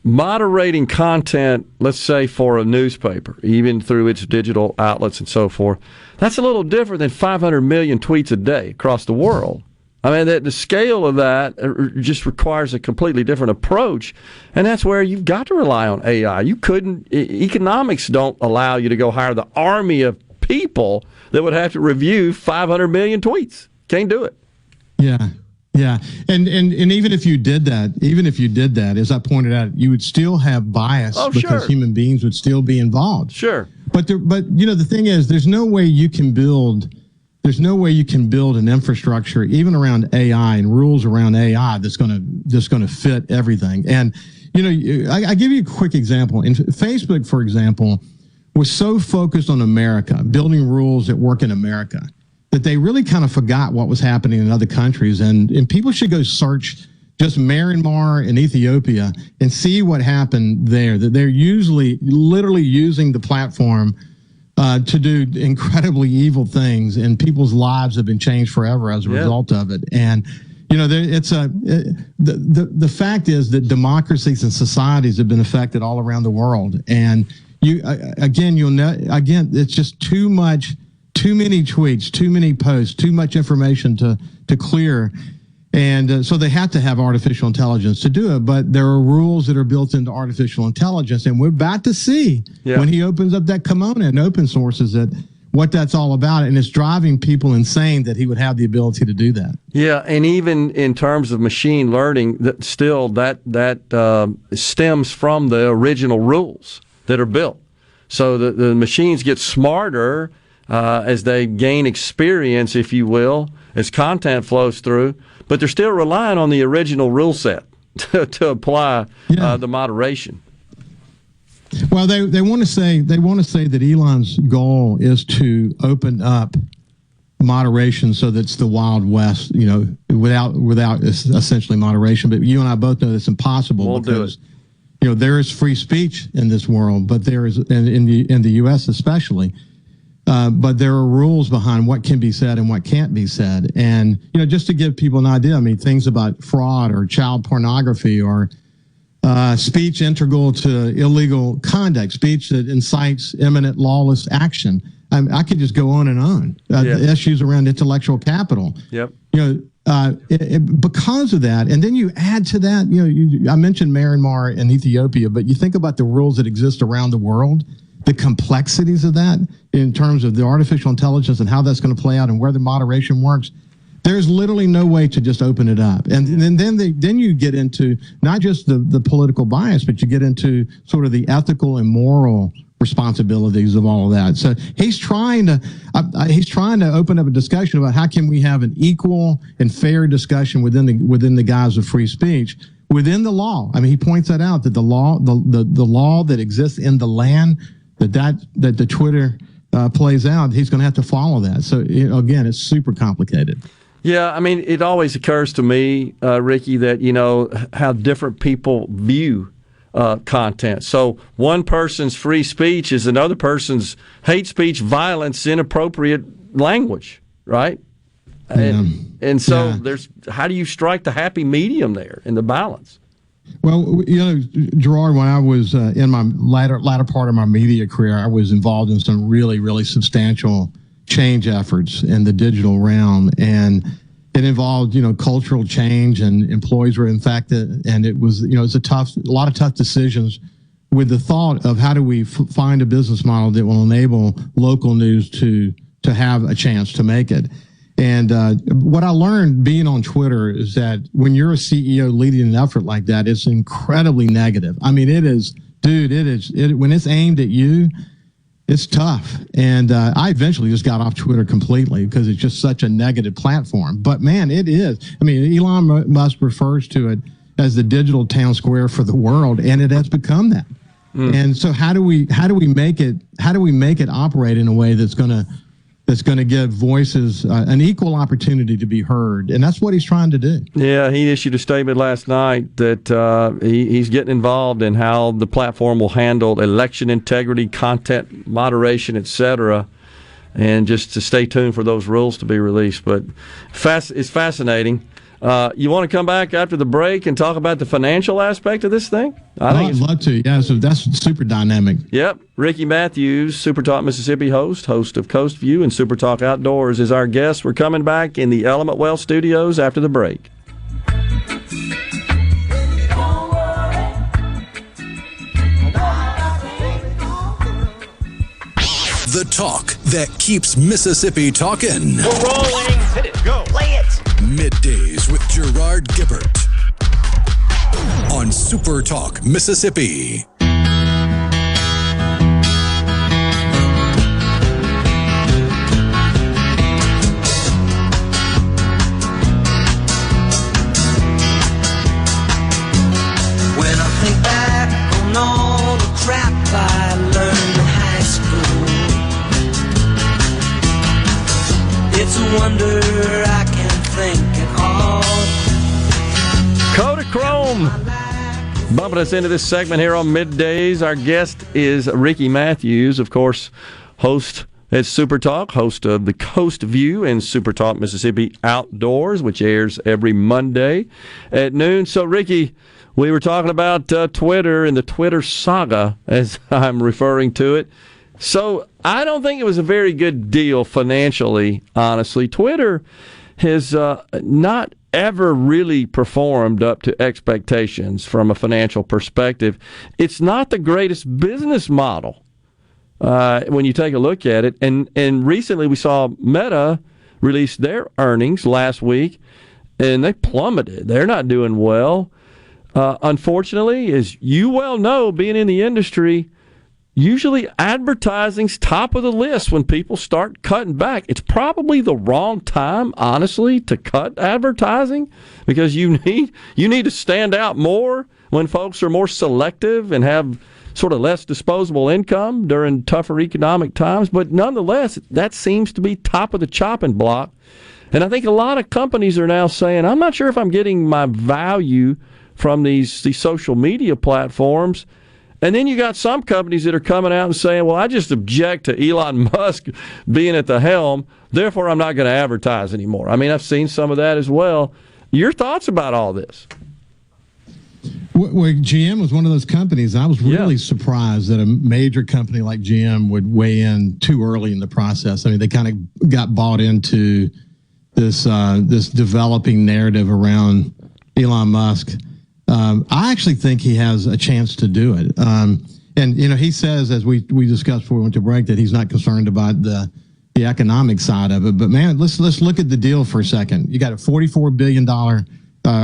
moderating content, let's say for a newspaper, even through its digital outlets and so forth. That's a little different than 500 million tweets a day across the world. I mean, the scale of that just requires a completely different approach, and that's where you've got to rely on AI. Economics don't allow you to go hire the army of people that would have to review 500 million tweets. Can't do it. Yeah. And even if you did that, as I pointed out, you would still have bias because human beings would still be involved. Sure. But the thing is, there's no way you can build an infrastructure even around AI and rules around AI that's going to fit everything. And I give you a quick example. In Facebook, for example, was so focused on America, building rules that work in America, that they really kind of forgot what was happening in other countries. And people should go search just Myanmar and Ethiopia and see what happened there, that they're literally using the platform to do incredibly evil things, and people's lives have been changed forever as a result of it. And the fact is that democracies and societies have been affected all around the world. And it's just too many tweets, too many posts, too much information to clear. And so they have to have artificial intelligence to do it. But there are rules that are built into artificial intelligence. And we're about to see when he opens up that kimono and open sources it, what that's all about. And it's driving people insane that he would have the ability to do that. Yeah, and even in terms of machine learning, that stems from the original rules that are built. So the machines get smarter as they gain experience, if you will, as content flows through. But they're still relying on the original rule set to apply the moderation. Well, they want to say that Elon's goal is to open up moderation so that's the Wild West, without essentially moderation. But you and I both know that's impossible because there is free speech in this world, but there is in the U.S. especially. But there are rules behind what can be said and what can't be said. And, just to give people an idea, I mean, things about fraud or child pornography or speech integral to illegal conduct, speech that incites imminent lawless action. I could just go on and on. The issues around intellectual capital. Yep. Because of that, and then you add to that, I mentioned Myanmar and Ethiopia, but you think about the rules that exist around the world, the complexities of that in terms of the artificial intelligence and how that's going to play out and where the moderation works. There's literally no way to just open it up. And then you get into not just the political bias, but you get into sort of the ethical and moral responsibilities of all of that. So he's trying to open up a discussion about how can we have an equal and fair discussion within the guise of free speech within the law. I mean, he points that out, that the law that exists in the land that the Twitter plays out, he's going to have to follow that. So again, it's super complicated. Yeah, I mean, it always occurs to me, Ricky, that how different people view content. So one person's free speech is another person's hate speech, violence, inappropriate language, right? And so there's, how do you strike the happy medium there in the balance? Well, Gerard, when I was in my latter part of my media career, I was involved in some really, really substantial change efforts in the digital realm, and it involved, cultural change, and employees were infected, and it was, it's a lot of tough decisions with the thought of how do we find a business model that will enable local news to have a chance to make it. And what I learned being on Twitter is that when you're a CEO leading an effort like that, it's incredibly negative. I mean, it is, when it's aimed at you, it's tough. And I eventually just got off Twitter completely because it's just such a negative platform. But man, it is. I mean, Elon Musk refers to it as the digital town square for the world, and it has become that. And so how do we make it operate in a way that's going to give voices an equal opportunity to be heard? And that's what he's trying to do. Yeah, he issued a statement last night that he's getting involved in how the platform will handle election integrity, content moderation, etc., and just to stay tuned for those rules to be released. But it's fascinating. You want to come back after the break and talk about the financial aspect of this thing? I'd love to. Yeah, so that's super dynamic. Yep. Ricky Matthews, SuperTalk Mississippi host of Coast View and SuperTalk Outdoors, is our guest. We're coming back in the Element Well studios after the break. The talk that keeps Mississippi talking. We're rolling. Hit it. Go. Play it. Middays with Gerard Gibert on SuperTalk Mississippi. When I think back on all the crap I learned in high school, it's a wonder I can think at all. Kodachrome bumping us into this segment here on Middays. Our guest is Ricky Matthews, of course, host at SuperTalk, host of the Coast View and SuperTalk Mississippi Outdoors, which airs every Monday at noon. So, Ricky, we were talking about Twitter and the Twitter saga, as I'm referring to it. So I don't think it was a very good deal financially, honestly. Twitter has not ever really performed up to expectations from a financial perspective. It's not the greatest business model when you take a look at it. And recently we saw Meta release their earnings last week, and they plummeted. They're not doing well. Unfortunately, as you well know, being in the industry, usually advertising's top of the list when people start cutting back. It's probably the wrong time, honestly, to cut advertising, because you need to stand out more when folks are more selective and have sort of less disposable income during tougher economic times. But nonetheless, that seems to be top of the chopping block. And I think a lot of companies are now saying, I'm not sure if I'm getting my value from these social media platforms. And then you got some companies that are coming out and saying, well, I just object to Elon Musk being at the helm, therefore I'm not going to advertise anymore. I mean, I've seen some of that as well. Your thoughts about all this? Well, GM was one of those companies. I was really surprised that a major company like GM would weigh in too early in the process. I mean, they kind of got bought into this developing narrative around Elon Musk. I actually think he has a chance to do it. And he says, as we discussed before we went to break, that he's not concerned about the the economic side of it. But man, let's look at the deal for a second. You got a $44 billion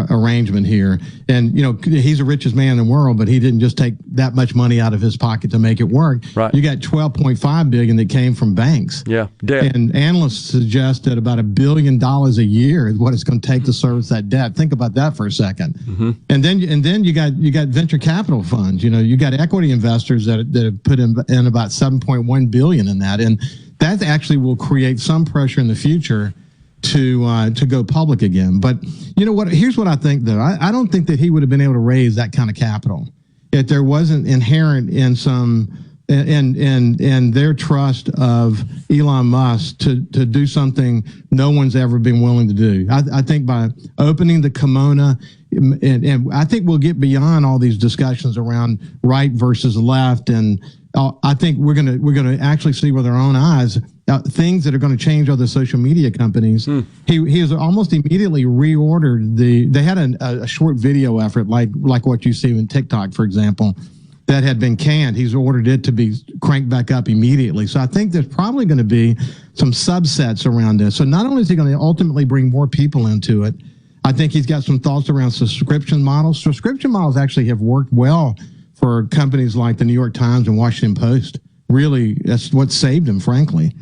arrangement here, and he's the richest man in the world, but he didn't just take that much money out of his pocket to make it work. Right. You got $12.5 billion that came from banks. Yeah, debt. And analysts suggest that about $1 billion a year is what it's going to take to service that debt. Think about that for a second. Mm-hmm. And then you got venture capital funds. You got equity investors that have put in about $7.1 billion in that, and that actually will create some pressure in the future to go public again. But you know what? Here's what I think, though. I don't think that he would have been able to raise that kind of capital if there wasn't inherent in some in their trust of Elon Musk to do something no one's ever been willing to do. I think by opening the kimono, and I think we'll get beyond all these discussions around right versus left, and I think we're gonna actually see with our own eyes things that are going to change other social media companies. He has almost immediately reordered they had a short video effort like what you see in TikTok, for example, that had been canned. He's ordered it to be cranked back up immediately. So I think there's probably going to be some subsets around this. So not only is he going to ultimately bring more people into it, I think he's got some thoughts around subscription models. Subscription models actually have worked well for companies like the New York Times and Washington Post. Really, that's what saved them, frankly.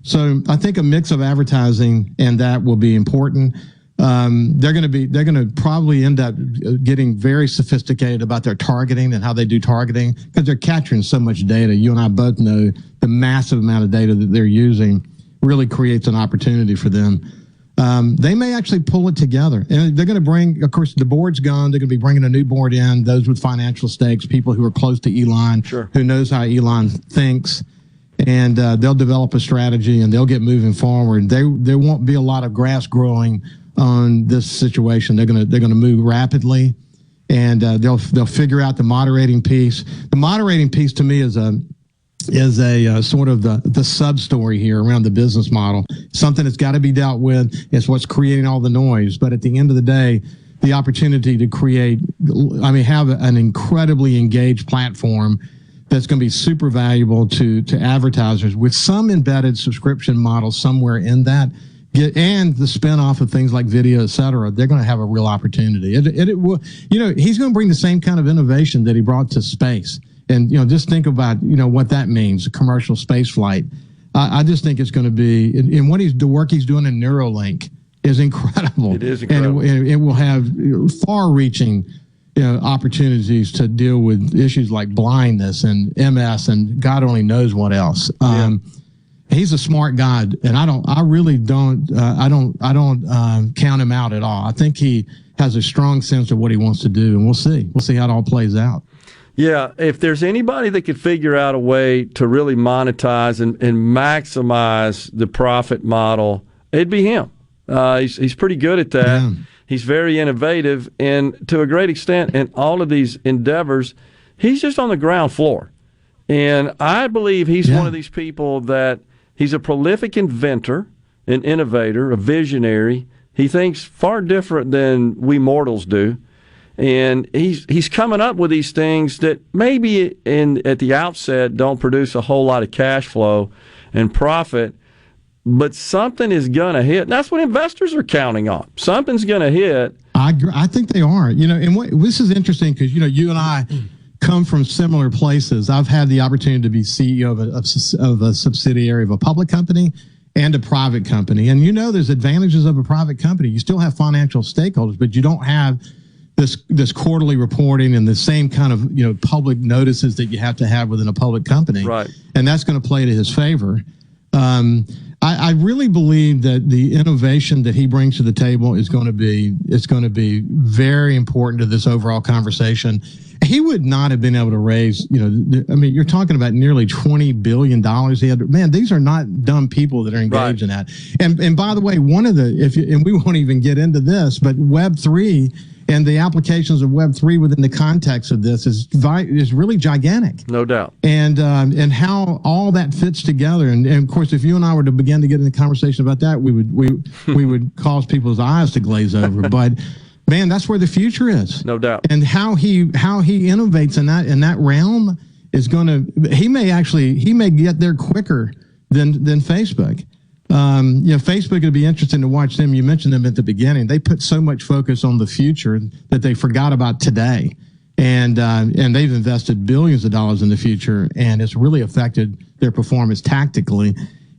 So I think a mix of advertising and that will be important. They're going to probably end up getting very sophisticated about their targeting and how they do targeting, because they're capturing so much data. You and I both know the massive amount of data that they're using really creates an opportunity for them. They may actually pull it together, and they're going to bring, of course, the board's gone. They're going to be bringing a new board in, those with financial stakes, people who are close to Elon, sure, who knows how Elon thinks. And they'll develop a strategy and they'll get moving forward. There won't be a lot of grass growing on this situation. They're gonna move rapidly, and they'll figure out the moderating piece. The moderating piece to me is a sort of the sub story here around the business model. Something that's got to be dealt with. It's what's creating all the noise. But at the end of the day, the opportunity to have an incredibly engaged platform that's going to be super valuable to advertisers with some embedded subscription model somewhere in that, and the spinoff of things like video, et cetera. They're going to have a real opportunity. It will, he's going to bring the same kind of innovation that he brought to space. And, just think about, what that means, commercial space flight. I just think it's going to be, and the work he's doing in Neuralink is incredible. It is incredible. And it will have far-reaching opportunities to deal with issues like blindness and MS and God only knows what else. He's a smart guy, and I really don't count him out at all. I think he has a strong sense of what he wants to do, and we'll see how it all plays out. Yeah, if there's anybody that could figure out a way to really monetize and maximize the profit model, it'd be him. He's pretty good at that. Yeah. He's very innovative, and to a great extent, in all of these endeavors, he's just on the ground floor. And I believe he's one of these people that he's a prolific inventor, an innovator, a visionary. He thinks far different than we mortals do. And he's coming up with these things that maybe at the outset don't produce a whole lot of cash flow and profit, but something is going to hit. That's what investors are counting on. Something's going to hit. I think they are. And this is interesting because, you and I come from similar places. I've had the opportunity to be CEO of a subsidiary of a public company and a private company. And there's advantages of a private company. You still have financial stakeholders, but you don't have this quarterly reporting and the same kind of public notices that you have to have within a public company. Right. And that's going to play to his favor. I really believe that the innovation that he brings to the table is going to be very important to this overall conversation. He would not have been able to raise, you're talking about nearly $20 billion. These are not dumb people that are engaged in that. And by the way, and we won't even get into this, but Web3 and the applications of Web3 within the context of this is really gigantic. No doubt. And how all that fits together. And of course, if you and I were to begin to get in a conversation about that, we would cause people's eyes to glaze over. But man, that's where the future is. No doubt. And how he innovates in that realm is he may get there quicker than Facebook. Facebook would be interesting to watch them. You mentioned them at the beginning. They put so much focus on the future that they forgot about today. And they've invested billions of dollars in the future, and it's really affected their performance tactically.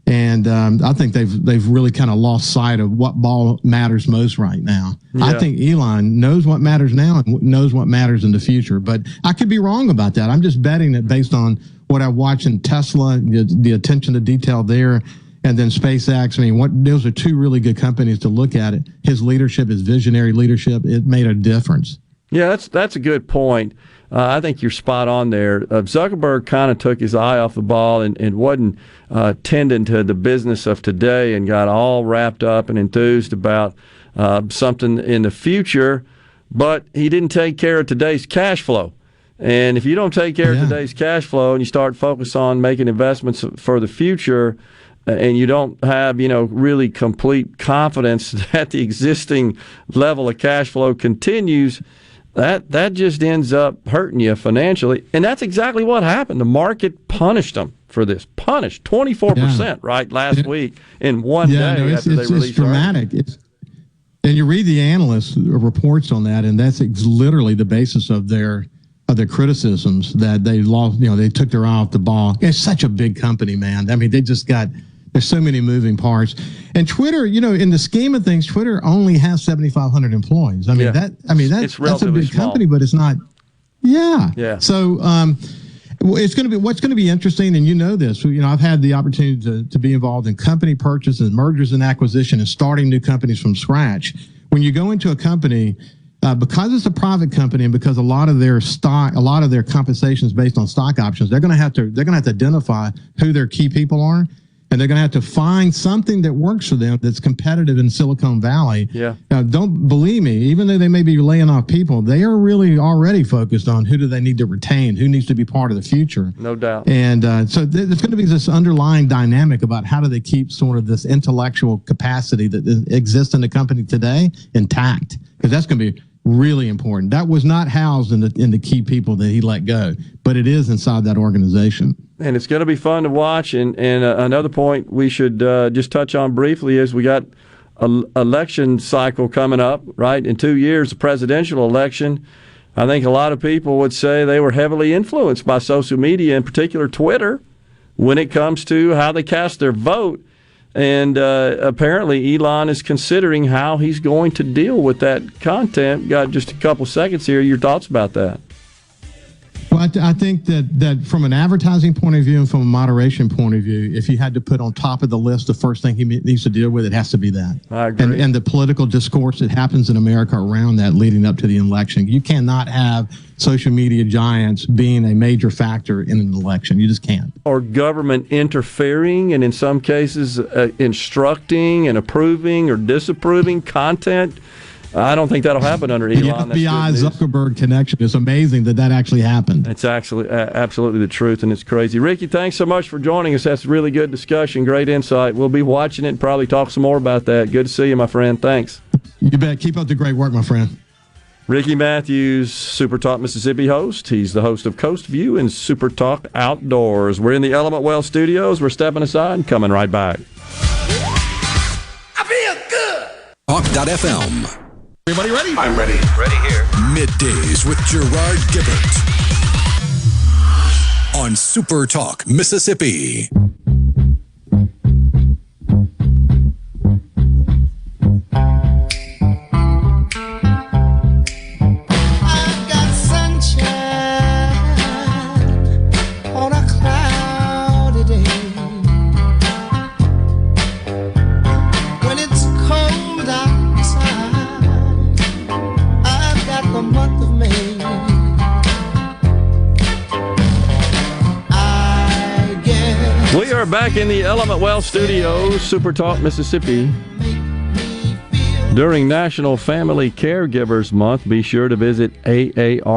And I think they've really kind of lost sight of what ball matters most right now. Yeah. I think Elon knows what matters now and knows what matters in the future. But I could be wrong about that. I'm just betting it based on what I watch in Tesla, the attention to detail there, and then SpaceX. I mean, those are two really good companies to look at it. His leadership, his visionary leadership, it made a difference. Yeah, that's a good point. I think you're spot on there. Zuckerberg kind of took his eye off the ball and wasn't tending to the business of today and got all wrapped up and enthused about something in the future, but he didn't take care of today's cash flow. And if you don't take care of today's cash flow and you start focus on making investments for the future, and you don't have, really complete confidence that the existing level of cash flow continues, that just ends up hurting you financially. And that's exactly what happened. The market punished them for this. Punished 24%, right, last week in one day after they released. It's dramatic. And you read the analysts' reports on that, and that's literally the basis of their criticisms, that they lost, they took their eye off the ball. It's such a big company, man. I mean, there's so many moving parts. And Twitter, in the scheme of things, Twitter only has 7,500 employees. That's a big company, but it's not. Yeah. So what's going to be interesting, and this. I've had the opportunity to be involved in company purchases, mergers and acquisition, and starting new companies from scratch. When you go into a company, because it's a private company and because a lot of their compensation is based on stock options, they're going to have to identify who their key people are. And they're going to have to find something that works for them that's competitive in Silicon Valley. Yeah. Now, don't believe me, even though they may be laying off people, they are really already focused on who do they need to retain, who needs to be part of the future. No doubt. And so there's going to be this underlying dynamic about how do they keep sort of this intellectual capacity that exists in the company today intact, because that's going to be really important. That was not housed in the key people that he let go, but it is inside that organization. And it's going to be fun to watch. And another point we should just touch on briefly is we got an election cycle coming up, right? In 2 years, the presidential election. I think a lot of people would say they were heavily influenced by social media, in particular Twitter, when it comes to how they cast their vote. And apparently Elon is considering how he's going to deal with that content. Got just a couple seconds here. Your thoughts about that? Well, I think that from an advertising point of view and from a moderation point of view, if you had to put on top of the list the first thing he needs to deal with, it has to be that. I agree. And the political discourse that happens in America around that leading up to the election. You cannot have social media giants being a major factor in an election. You just can't. Or government interfering and in some cases instructing and approving or disapproving content. I don't think that'll happen under Elon. The FBI Zuckerberg connection. It's amazing that actually happened. It's actually absolutely the truth, and it's crazy. Ricky, thanks so much for joining us. That's a really good discussion, great insight. We'll be watching it and probably talk some more about that. Good to see you, my friend. Thanks. You bet. Keep up the great work, my friend. Ricky Matthews, SuperTalk Mississippi host. He's the host of Coast View and SuperTalk Outdoors. We're in the Element Well studios. We're stepping aside and coming right back. I feel good. Talk.fm. Everybody ready? I'm ready. Ready here. Middays with Gerard Gibert on SuperTalk Mississippi. We are back in the Element Well studios, SuperTalk Mississippi. During National Family Caregivers Month, be sure to visit aarp.org/ms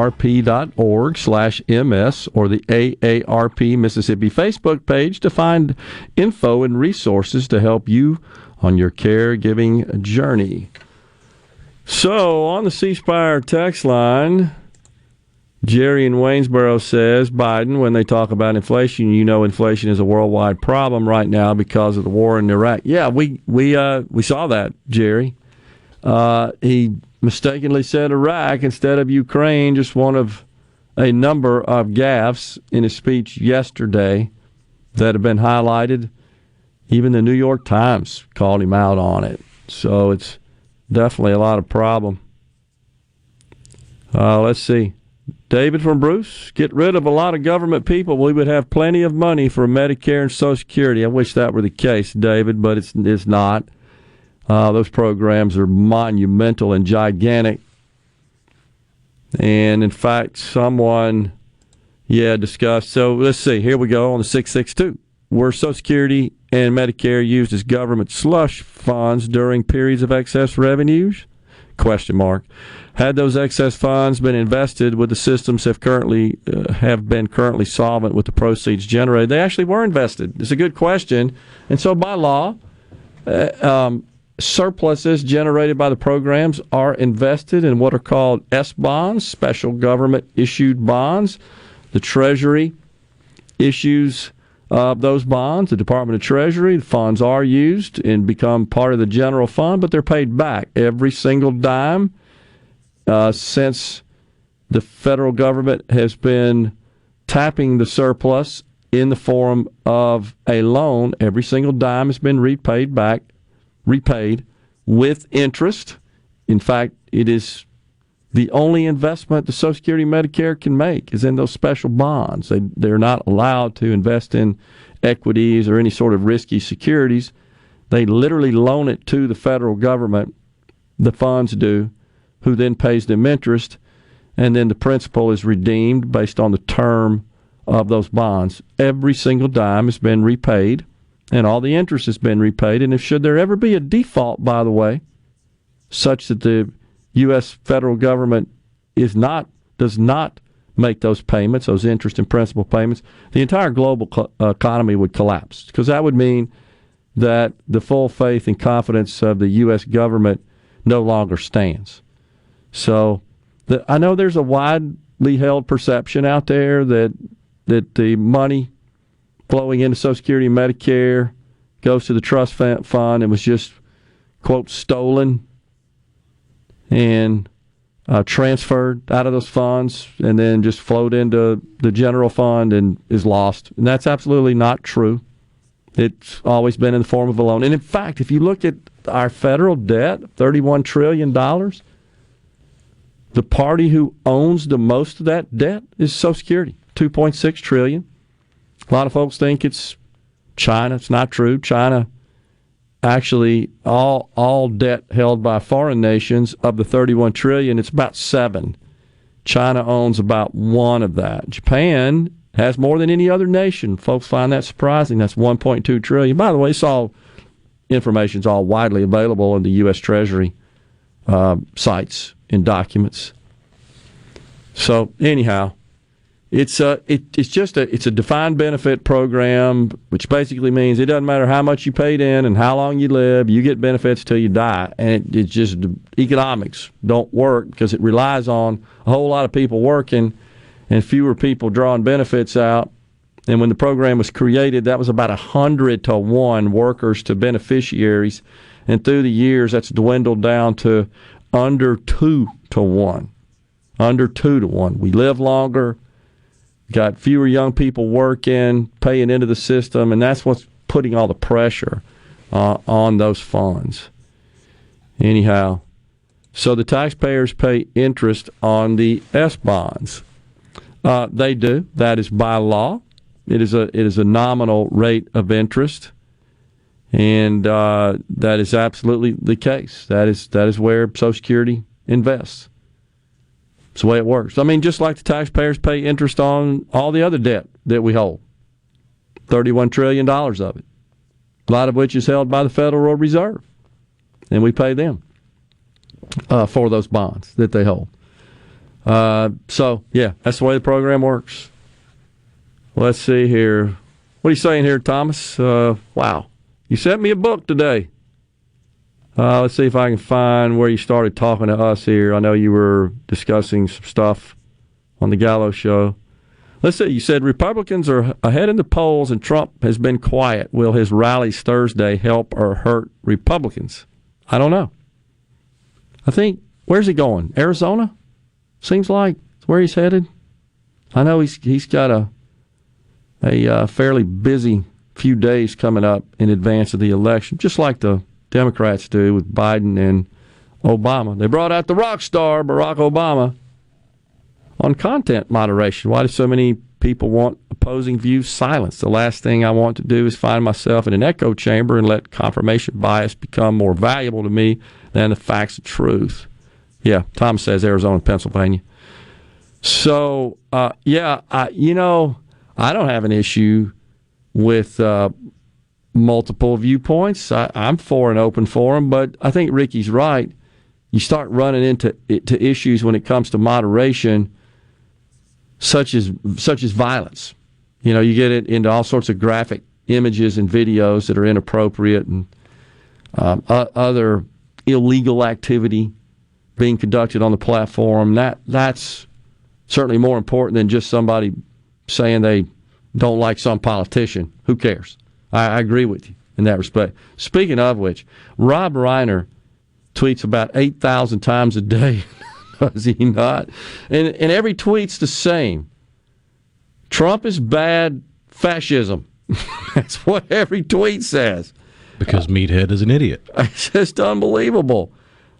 or the AARP Mississippi Facebook page to find info and resources to help you on your caregiving journey. So, on the C Spire text line, Jerry in Waynesboro says, Biden, when they talk about inflation, inflation is a worldwide problem right now because of the war in Iraq. Yeah, we saw that, Jerry. He mistakenly said Iraq instead of Ukraine, just one of a number of gaffes in his speech yesterday that have been highlighted. Even the New York Times called him out on it. So it's definitely a lot of problem. Let's see. David from Bruce, get rid of a lot of government people. We would have plenty of money for Medicare and Social Security. I wish that were the case, David, but it's not. Those programs are monumental and gigantic. And, in fact, someone, discussed. So let's see. Here we go on the 662. Were Social Security and Medicare used as government slush funds during periods of excess revenues? ? Had those excess funds been invested, would the systems have been currently solvent with the proceeds generated? They actually were invested. It's a good question. And so by law, surpluses generated by the programs are invested in what are called S bonds, special government issued bonds. The Treasury issues those bonds, the Department of Treasury. The funds are used and become part of the general fund, but they're paid back every single dime since the federal government has been tapping the surplus in the form of a loan. Every single dime has been repaid with interest. In fact, it is the only investment the Social Security and Medicare can make is in those special bonds. They're not allowed to invest in equities or any sort of risky securities. They literally loan it to the federal government, the funds do, who then pays them interest, and then the principal is redeemed based on the term of those bonds. Every single dime has been repaid, and all the interest has been repaid. And if should there ever be a default, by the way, such that the U.S. federal government does not make those payments, those interest and principal payments, the entire global economy would collapse, because that would mean that the full faith and confidence of the U.S. government no longer stands. So I know there's a widely held perception out there that the money flowing into Social Security and Medicare goes to the trust fund and was just, quote, stolen and transferred out of those funds and then just flowed into the general fund and is lost. And that's absolutely not true. It's always been in the form of a loan. And in fact, if you look at our federal debt, $31 trillion, the party who owns the most of that debt is Social Security, $2.6 trillion. A lot of folks think it's China. It's not true. China, actually, all debt held by foreign nations, of the $31 trillion, it's about 7. China owns about 1 of that. Japan has more than any other nation. Folks find that surprising. That's $1.2 trillion. By the way, information's all widely available in the U.S. Treasury sites and documents. So anyhow, it's a defined benefit program, which basically means it doesn't matter how much you paid in and how long you live, you get benefits till you die. And it's just economics don't work because it relies on a whole lot of people working and fewer people drawing benefits out. And when the program was created, that was about 100 to 1 workers to beneficiaries. And through the years, that's dwindled down to under 2 to 1. Under 2 to 1. We live longer, got fewer young people working, paying into the system, and that's what's putting all the pressure on those funds. Anyhow, so the taxpayers pay interest on the S bonds. They do. That is by law. It is a nominal rate of interest, and that is absolutely the case. That is where Social Security invests. It's the way it works. I mean, just like the taxpayers pay interest on all the other debt that we hold, $31 trillion of it, a lot of which is held by the Federal Reserve, and we pay them for those bonds that they hold. So, yeah, that's the way the program works. Let's see here. What are you saying here, Thomas? Wow. You sent me a book today. Let's see if I can find where you started talking to us here. I know you were discussing some stuff on the Gallo Show. Let's see, you said Republicans are ahead in the polls and Trump has been quiet. Will his rallies Thursday help or hurt Republicans? I don't know. I think, where's he going? Arizona? Seems like it's where he's headed. I know he's got a fairly busy few days coming up in advance of the election, just like the Democrats do with Biden and Obama. They brought out the rock star, Barack Obama, on content moderation. Why do so many people want opposing views silenced? The last thing I want to do is find myself in an echo chamber and let confirmation bias become more valuable to me than the facts of truth. Yeah, Tom says Arizona, Pennsylvania. So, I don't have an issue with multiple viewpoints. I'm for an open forum, but I think Ricky's right. You start running into issues when it comes to moderation, such as violence. You get it into all sorts of graphic images and videos that are inappropriate, and other illegal activity being conducted on the platform. That's certainly more important than just somebody saying they don't like some politician. Who cares? I agree with you in that respect. Speaking of which, Rob Reiner tweets about 8,000 times a day, does he not? And every tweet's the same. Trump is bad, fascism. That's what every tweet says. Because Meathead is an idiot. It's just unbelievable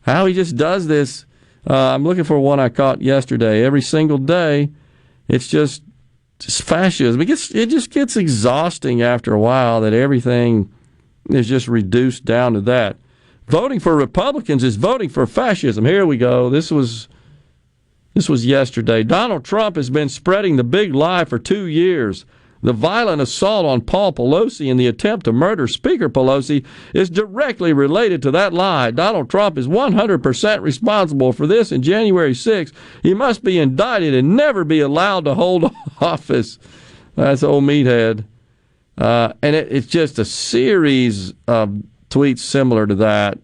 how he just does this. I'm looking for one I caught yesterday. Every single day, it's just fascism. It just gets exhausting after a while that everything is just reduced down to that. Voting for Republicans is voting for fascism. Here we go. This was yesterday. Donald Trump has been spreading the big lie for 2 years. The violent assault on Paul Pelosi and the attempt to murder Speaker Pelosi is directly related to that lie. Donald Trump is 100% responsible for this. And January 6th, he must be indicted and never be allowed to hold office. That's old Meathead. And it's just a series of tweets similar to that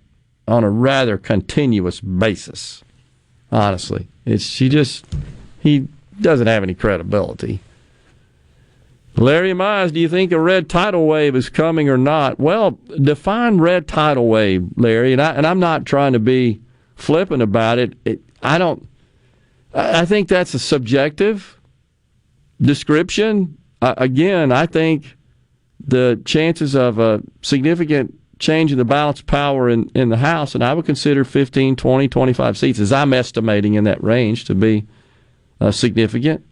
on a rather continuous basis. Honestly, he doesn't have any credibility. Larry Mize, do you think a red tidal wave is coming or not? Well, define red tidal wave, Larry, and I'm not trying to be flippant about it. I think that's a subjective description. Again, I think the chances of a significant change in the balance of power in the House, and I would consider 15, 20, 25 seats, as I'm estimating in that range, to be significant.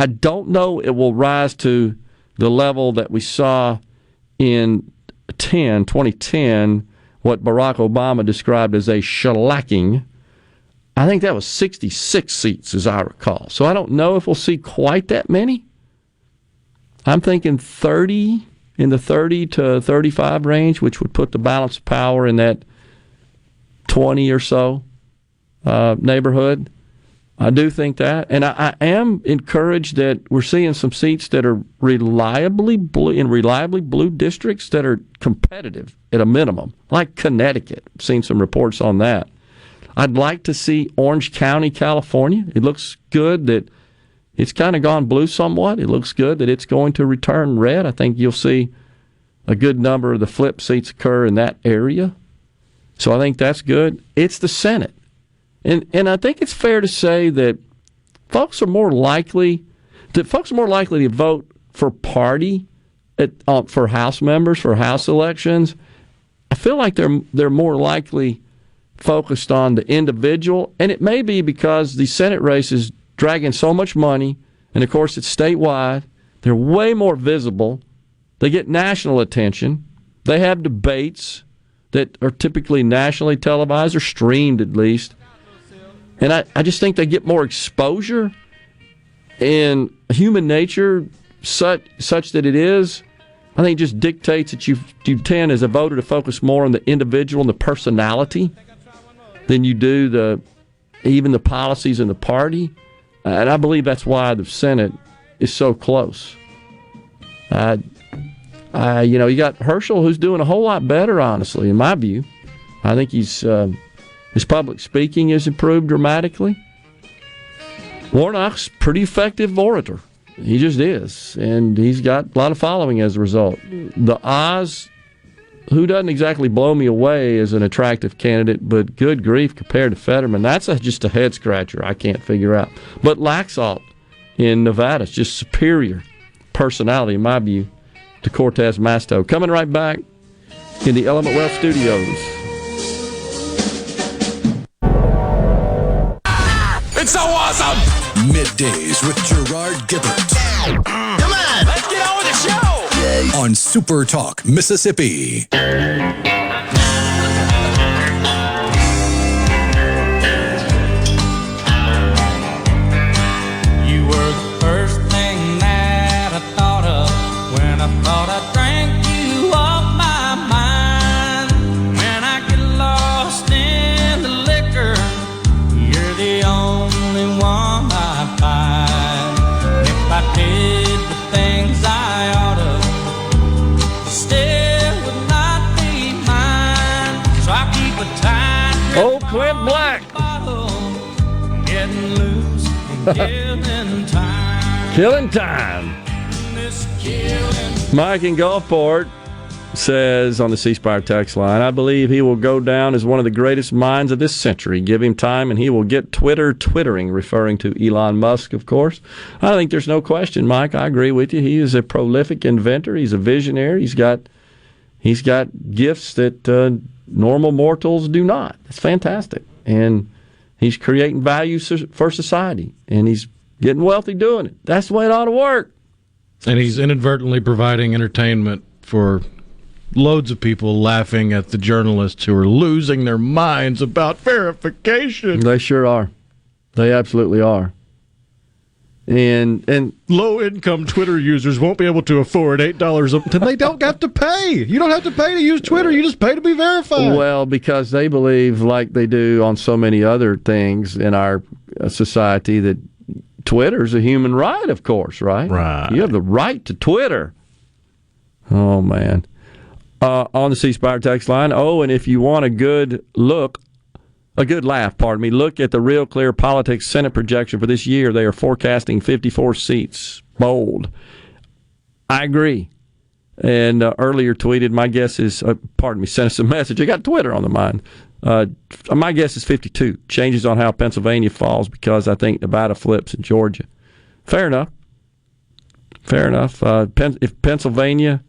I don't know it will rise to the level that we saw in 2010, what Barack Obama described as a shellacking. I think that was 66 seats, as I recall. So I don't know if we'll see quite that many. I'm thinking 30, in the 30 to 35 range, which would put the balance of power in that 20 or so neighborhood. I do think that, and I am encouraged that we're seeing some seats that are reliably blue districts that are competitive at a minimum, like Connecticut. I've seen some reports on that. I'd like to see Orange County, California. It looks good that it's kind of gone blue somewhat. It looks good that it's going to return red. I think you'll see a good number of the flip seats occur in that area. So I think that's good. It's the Senate. And I think it's fair to say that folks are more likely to vote for party for House members, for House elections. I feel like they're more likely focused on the individual, and it may be because the Senate race is dragging so much money, and of course it's statewide. They're way more visible. They get national attention. They have debates that are typically nationally televised or streamed at least. And I just think they get more exposure, and human nature, such that it is, I think just dictates that you tend as a voter to focus more on the individual and the personality than you do even the policies in the party. And I believe that's why the Senate is so close. You got Herschel, who's doing a whole lot better, honestly, in my view. I think his public speaking has improved dramatically. Warnock's pretty effective orator. He just is. And he's got a lot of following as a result. The Oz, who doesn't exactly blow me away as an attractive candidate, but good grief, compared to Fetterman, that's just a head-scratcher I can't figure out. But Laxalt in Nevada is just superior personality, in my view, to Cortez Masto. Coming right back in the Element Wealth Studios. It's so awesome! Middays with Gerard Gibert. Come on, let's get on with the show! On SuperTalk, Mississippi. You were the first thing that I thought of when I thought I drank you off my mind. When I get lost in the liquor, you're the only one I find. If I did the things I ought to, still would not be mine. So I keep a tight grip Oh, Clint Black. bottle, getting loose and killing time. Killing time. This killing Mike in Gulfport says on the C Spire text line, I believe he will go down as one of the greatest minds of this century. Give him time and he will get Twitter twittering, referring to Elon Musk, of course. I think there's no question, Mike. I agree with you. He is a prolific inventor. He's a visionary. He's got gifts that normal mortals do not. It's fantastic. And he's creating value for society. And he's getting wealthy doing it. That's the way it ought to work. And he's inadvertently providing entertainment for loads of people laughing at the journalists who are losing their minds about verification. They sure are. They absolutely are. And low-income Twitter users won't be able to afford $8 a month. They don't have to pay. You don't have to pay to use Twitter. You just pay to be verified. Well, because they believe, like they do on so many other things in our society, that Twitter's a human right, of course, right? Right. You have the right to Twitter. Oh, man. On the C Spire text line, and if you want a good laugh, look at the Real Clear Politics Senate projection for this year. They are forecasting 54 seats. Bold. I agree. And earlier tweeted, my guess is, sent us a message. I got Twitter on the mind. My guess is 52. Changes on how Pennsylvania falls because I think Nevada flips in Georgia. Fair enough. If Pennsylvania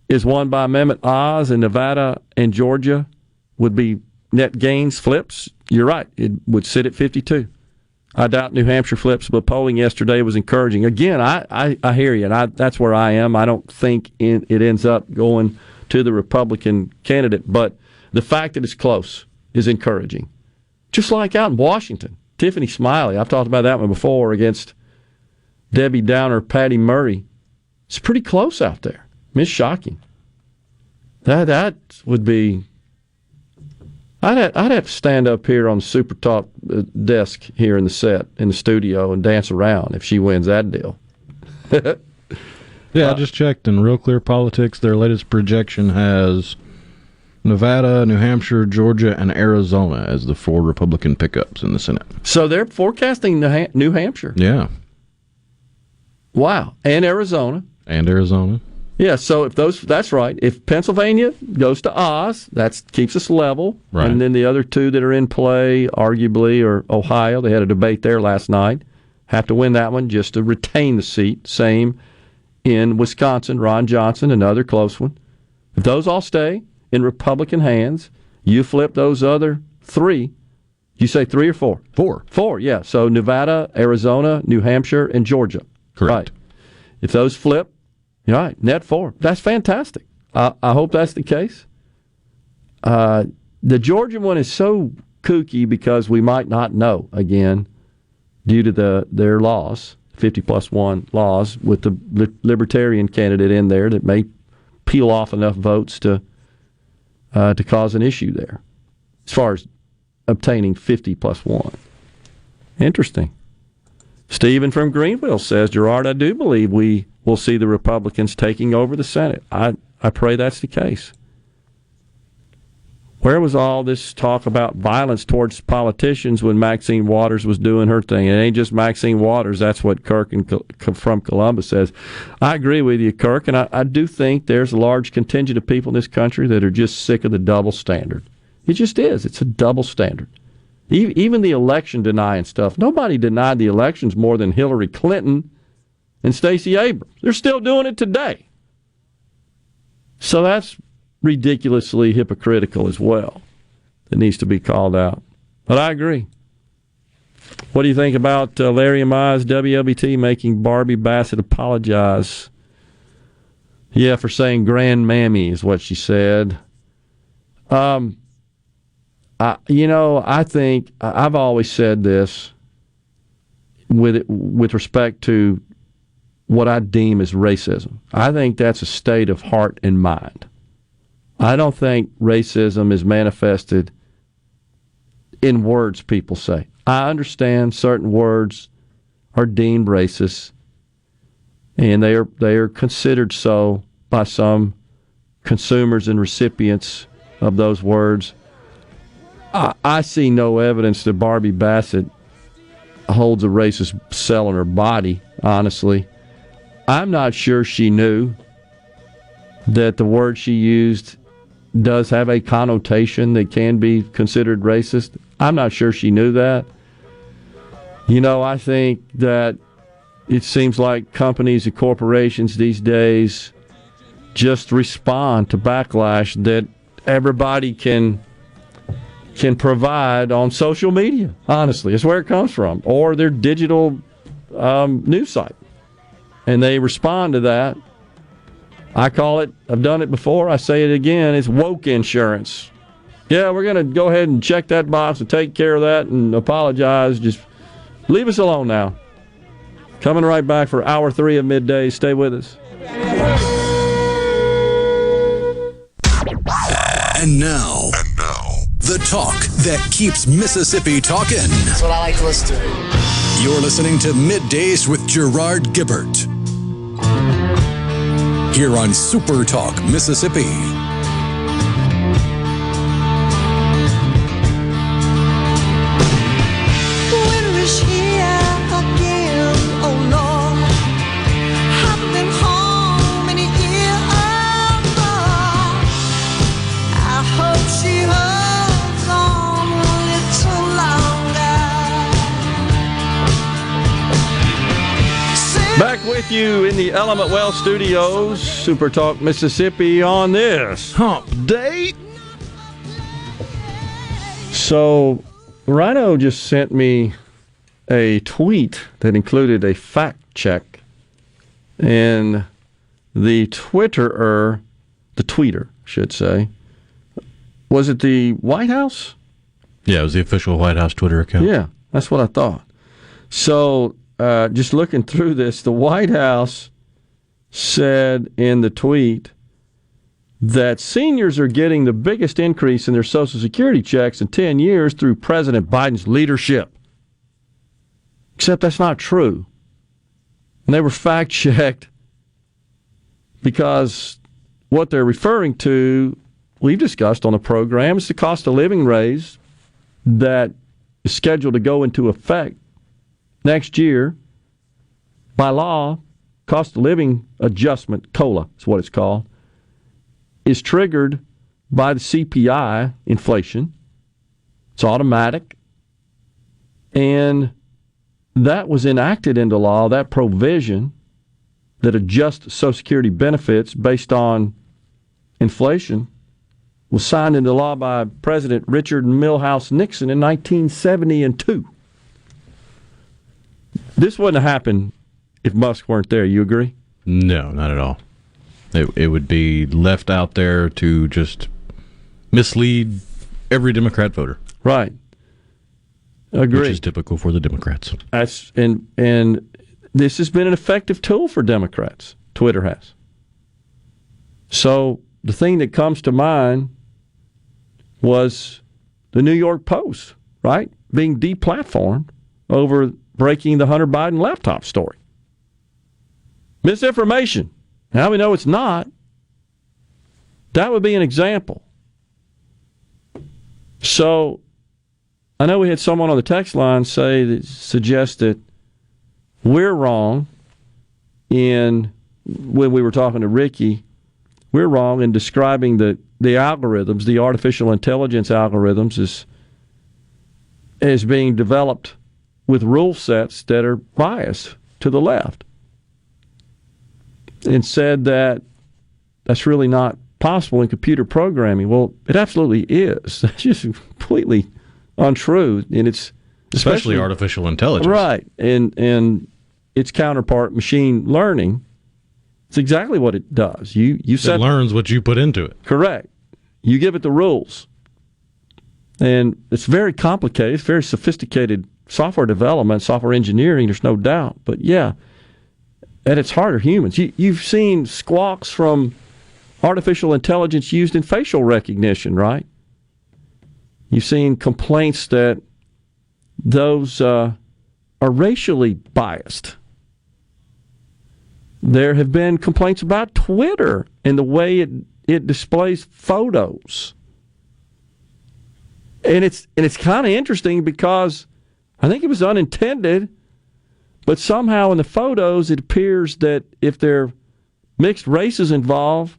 is won by amendment, Oz and Nevada and Georgia would be net gains flips. You're right. It would sit at 52. I doubt New Hampshire flips, but polling yesterday was encouraging. Again, I hear you, and that's where I am. I don't think it ends up going to the Republican candidate, but the fact that it's close is encouraging. Just like out in Washington, Tiffany Smiley, I've talked about that one before, against Debbie Downer, Patty Murray. It's pretty close out there. It's shocking. That would be. I'd have to stand up here on the SuperTalk desk here in the studio and dance around if she wins that deal. Yeah, I just checked in Real Clear Politics. Their latest projection has Nevada, New Hampshire, Georgia, and Arizona as the 4 Republican pickups in the Senate. So they're forecasting New Hampshire. Yeah. Wow. And Arizona. Yeah, so that's right. If Pennsylvania goes to Oz, that keeps us level. Right. And then the other 2 that are in play, arguably, are Ohio. They had a debate there last night. Have to win that one just to retain the seat. Same in Wisconsin, Ron Johnson, another close one. If those all stay in Republican hands, you flip those other 3. You say 3 or 4? 4. 4, yeah. So Nevada, Arizona, New Hampshire, and Georgia. Correct. Right. If those flip, all right, net 4. That's fantastic. I hope that's the case. The Georgia one is so kooky because we might not know, again, due to their laws, 50+1 laws, with the Libertarian candidate in there that may peel off enough votes to cause an issue there as far as obtaining 50+1. Interesting. Stephen from Greenville says, Gerard, I do believe we will see the Republicans taking over the Senate. I pray that's the case. Where was all this talk about violence towards politicians when Maxine Waters was doing her thing? It ain't just Maxine Waters. That's what Kirk from Columbus says. I agree with you, Kirk, and I do think there's a large contingent of people in this country that are just sick of the double standard. It just is. It's a double standard. Even the election denying stuff. Nobody denied the elections more than Hillary Clinton and Stacey Abrams. They're still doing it today. So that's ridiculously hypocritical as well. That needs to be called out. But I agree. What do you think about Larry and Ma's WLBT making Barbie Bassett apologize? Yeah, for saying grandmammy is what she said. I think I've always said this with respect to what I deem as racism. I think that's a state of heart and mind. I don't think racism is manifested in words people say. I understand certain words are deemed racist, and they are considered so by some consumers and recipients of those words. I see no evidence that Barbie Bassett holds a racist cell in her body, honestly. I'm not sure she knew that the word she used does have a connotation that can be considered racist. I'm not sure she knew that. I think that it seems like companies and corporations these days just respond to backlash that everybody can provide on social media. Honestly, it's where it comes from, or their digital news site, and they respond to that. I call it, I've done it before, I say it again, it's woke insurance. Yeah, we're going to go ahead and check that box and take care of that and apologize. Just leave us alone now. Coming right back for Hour 3 of Middays. Stay with us. And now, the talk that keeps Mississippi talking. That's what I like to listen to. You're listening to Middays with Gerard Gibert. Here on SuperTalk, Mississippi. Winter is here again, oh Lord. Haven't been home in a year or more. I hope she holds on a little longer. Back with you in the Element Well Studios, SuperTalk Mississippi, on this Hump Day. So, Rhino just sent me a tweet that included a fact check, and the tweeter, I should say, was it the White House? Yeah, it was the official White House Twitter account. Yeah, that's what I thought. So, just looking through this, the White House said in the tweet that seniors are getting the biggest increase in their Social Security checks in 10 years through President Biden's leadership. Except that's not true. And they were fact-checked because what they're referring to, we've discussed on the program, is the cost of living raise that is scheduled to go into effect next year. By law, cost of living adjustment, COLA is what it's called, is triggered by the CPI inflation. It's automatic. And that was enacted into law, that provision that adjusts Social Security benefits based on inflation was signed into law by President Richard Milhouse Nixon in 1972. This wouldn't have happened if Musk weren't there. You agree? No, not at all. It would be left out there to just mislead every Democrat voter. Right. Agree. Which is typical for the Democrats. And this has been an effective tool for Democrats. Twitter has. So the thing that comes to mind was the New York Post, right? Being deplatformed over breaking the Hunter Biden laptop story. Misinformation. Now we know it's not. That would be an example. So I know we had someone on the text line suggest that we're wrong when we were talking to Ricky, we're wrong in describing the algorithms, the artificial intelligence algorithms, as being developed with rule sets that are biased to the left, and said that that's really not possible in computer programming. Well, it absolutely is. That's just completely untrue, and it's especially artificial intelligence, right? And its counterpart, machine learning. It's exactly what it does. It learns what you put into it. Correct. You give it the rules, and it's very complicated. It's very sophisticated software development, software engineering. There's no doubt, but yeah, at its heart are humans. You've seen squawks from artificial intelligence used in facial recognition, right? You've seen complaints that those are racially biased. There have been complaints about Twitter and the way it displays photos. And it's kind of interesting because I think it was unintended, but somehow in the photos it appears that if there are mixed races involved,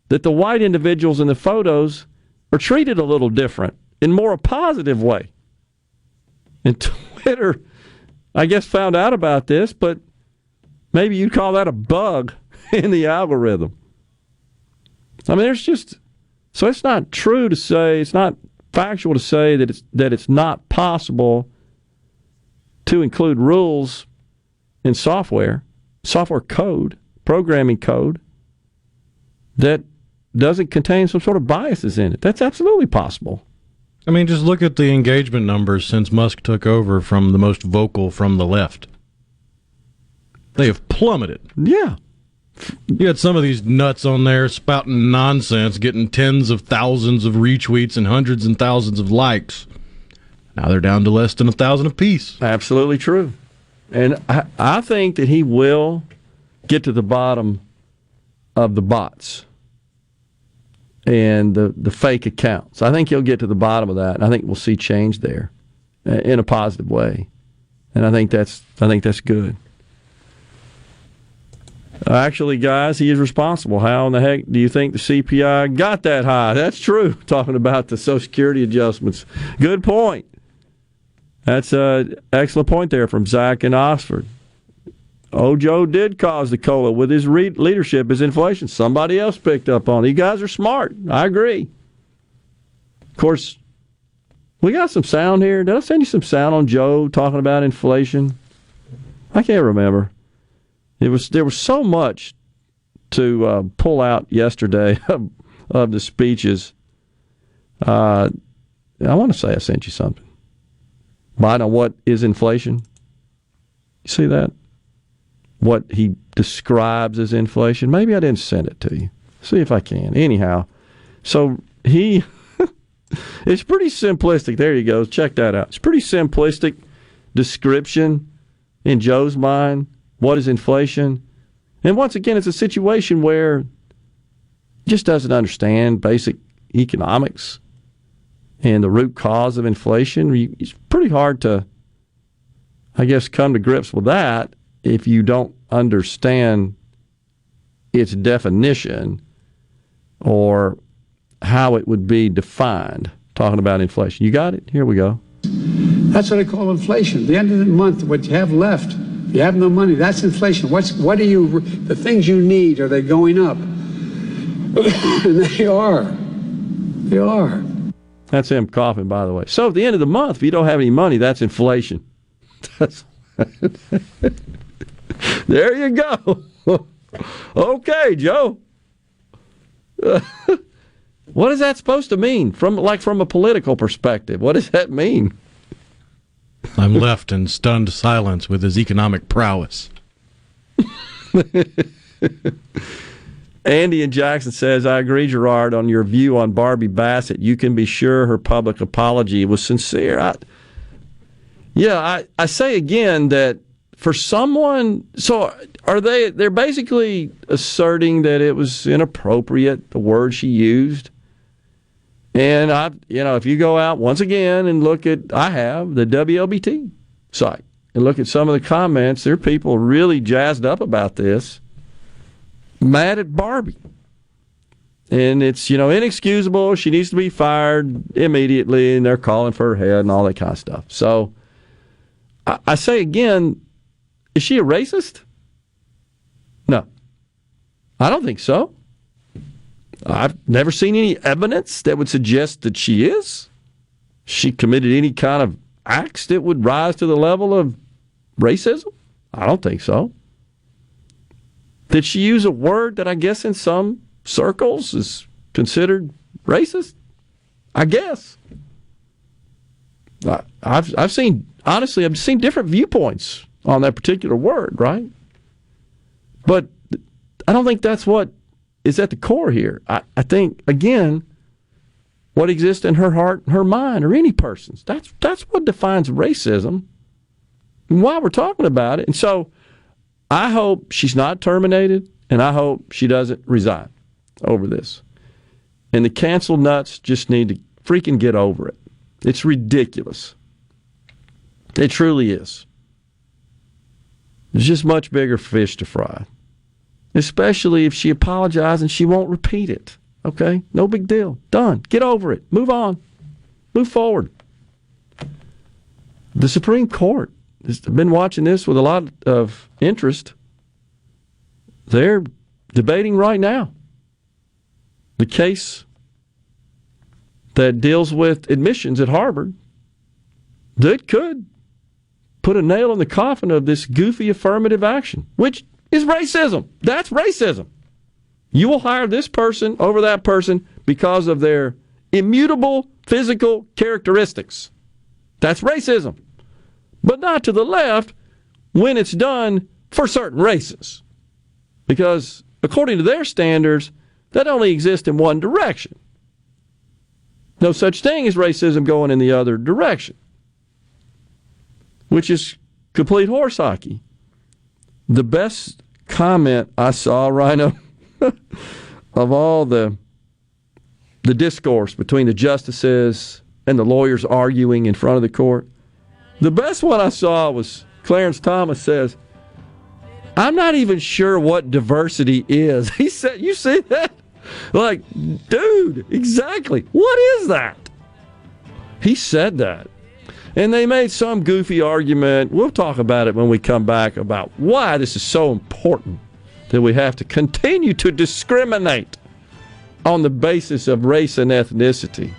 that the white individuals in the photos are treated a little different, in more a positive way. And Twitter, I guess, found out about this, but maybe you'd call that a bug in the algorithm. I mean, so it's not true to say, it's not factual to say that it's not possible to include rules in software code, programming code, that doesn't contain some sort of biases in it. That's absolutely possible. I mean, just look at the engagement numbers since Musk took over from the most vocal from the left. They have plummeted. Yeah. You had some of these nuts on there spouting nonsense, getting tens of thousands of retweets and hundreds and thousands of likes. Now they're down to less than 1,000 apiece. Absolutely true. And I think that he will get to the bottom of the bots and the fake accounts. I think he'll get to the bottom of that, and I think we'll see change there in a positive way. And I think that's good. Actually, guys, he is responsible. How in the heck do you think the CPI got that high? That's true, talking about the Social Security adjustments. Good point. That's an excellent point there from Zach in Oxford. Joe did cause the COLA with his leadership, his inflation. Somebody else picked up on it. You guys are smart. I agree. Of course, we got some sound here. Did I send you some sound on Joe talking about inflation? I can't remember. There was so much to pull out yesterday of the speeches. I want to say I sent you something. But on what is inflation? You see that? What he describes as inflation. Maybe I didn't send it to you. See if I can. Anyhow, so it's pretty simplistic. There you go. Check that out. It's pretty simplistic description in Joe's mind. What is inflation? And once again, it's a situation where he just doesn't understand basic economics and the root cause of inflation. It's pretty hard to, I guess, come to grips with that if you don't understand its definition or how it would be defined, talking about inflation. You got it? Here we go. That's what I call inflation. At the end of the month, what you have left, you have no money, that's inflation. What are you, the things you need, are they going up? And they are. They are. That's him coughing, by the way. So at the end of the month, if you don't have any money, that's inflation. There you go. Okay, Joe. What is that supposed to mean? From a political perspective, what does that mean? I'm left in stunned silence with his economic prowess. Andy in Jackson says, I agree, Gerard, on your view on Barbie Bassett. You can be sure her public apology was sincere. I say again that for someone, so they're basically asserting that it was inappropriate, the word she used. And if you go out once again and look at, I have the WLBT site and look at some of the comments, there are people really jazzed up about this, mad at Barbie. And it's, inexcusable. She needs to be fired immediately, and they're calling for her head and all that kind of stuff. So I say again, is she a racist? No. I don't think so. I've never seen any evidence that would suggest that she is. She committed any kind of acts that would rise to the level of racism? I don't think so. Did she use a word that I guess in some circles is considered racist? I guess. I've seen different viewpoints on that particular word, right? But I don't think that's what is at the core here. I think, again, what exists in her heart, her mind, or any person's, that's what defines racism and why we're talking about it. And so I hope she's not terminated, and I hope she doesn't resign over this. And the cancel nuts just need to freaking get over it. It's ridiculous. It truly is. There's just much bigger fish to fry. Especially if she apologizes and she won't repeat it. Okay? No big deal. Done. Get over it. Move on. Move forward. The Supreme Court has been watching this with a lot of interest. They're debating right now the case that deals with admissions at Harvard that could put a nail in the coffin of this goofy affirmative action, which is racism. That's racism. You will hire this person over that person because of their immutable physical characteristics. That's racism. But not to the left when it's done for certain races. Because according to their standards, that only exists in one direction. No such thing as racism going in the other direction, which is complete horse hockey. The best comment I saw, Rhino, of all the discourse between the justices and the lawyers arguing in front of the court, the best one I saw was Clarence Thomas says, "I'm not even sure what diversity is." He said, you see that? Like, dude, exactly. What is that? He said that. And they made some goofy argument. We'll talk about it when we come back about why this is so important that we have to continue to discriminate on the basis of race and ethnicity.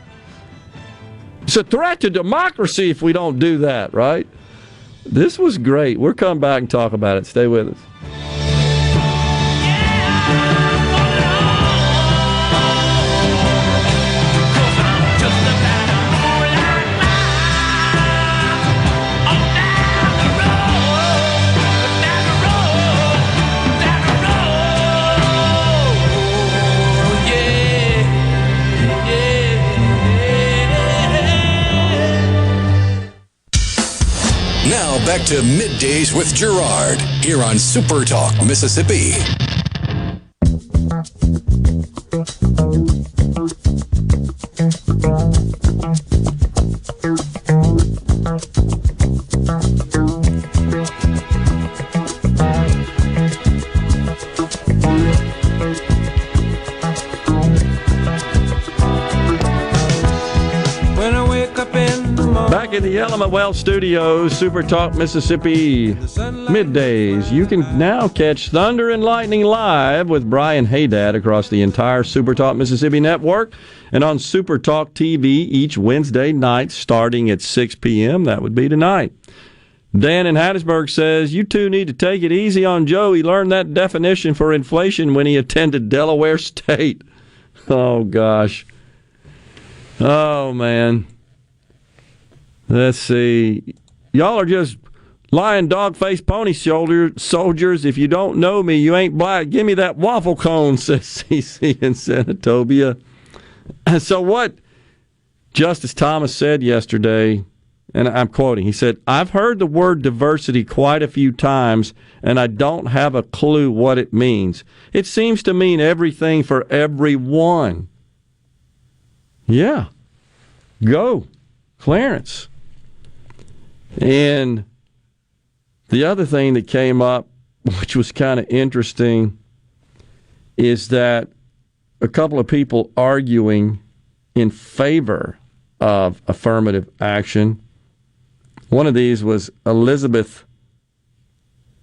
It's a threat to democracy if we don't do that, right? This was great. We'll come back and talk about it. Stay with us. Now back to Middays with Gerard here on SuperTalk, Mississippi. Back in the Element Well Studios, SuperTalk Mississippi, Middays. You can now catch Thunder and Lightning live with Brian Haydad across the entire SuperTalk Mississippi network and on SuperTalk TV each Wednesday night starting at 6 p.m. That would be tonight. Dan in Hattiesburg says, "You two need to take it easy on Joe. He learned that definition for inflation when he attended Delaware State." Oh, gosh. Oh, man. Let's see. Y'all are just lying dog-faced pony soldiers. If you don't know me, you ain't black. Give me that waffle cone, says CC in Senatobia. So what Justice Thomas said yesterday, and I'm quoting, he said, "I've heard the word diversity quite a few times, and I don't have a clue what it means. It seems to mean everything for everyone." Yeah. Go, Clarence. And the other thing that came up, which was kind of interesting, is that a couple of people arguing in favor of affirmative action. One of these was Elizabeth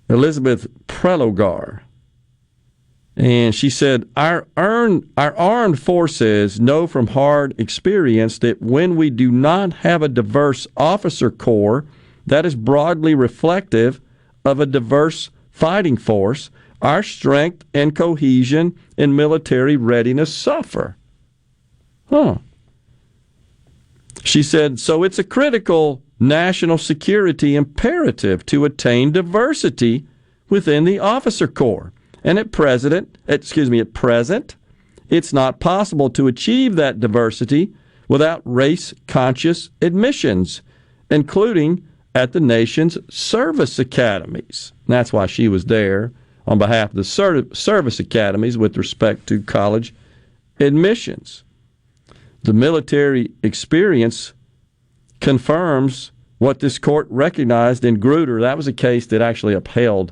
Prelogar. And she said, our armed forces know from hard experience that when we do not have a diverse officer corps that is broadly reflective of a diverse fighting force, our strength and cohesion and military readiness suffer. She said, so it's a critical national security imperative to attain diversity within the officer corps. And at present, it's not possible to achieve that diversity without race-conscious admissions, including at the nation's service academies. And that's why she was there on behalf of the service academies with respect to college admissions. The military experience confirms what this court recognized in Grutter. That was a case that actually upheld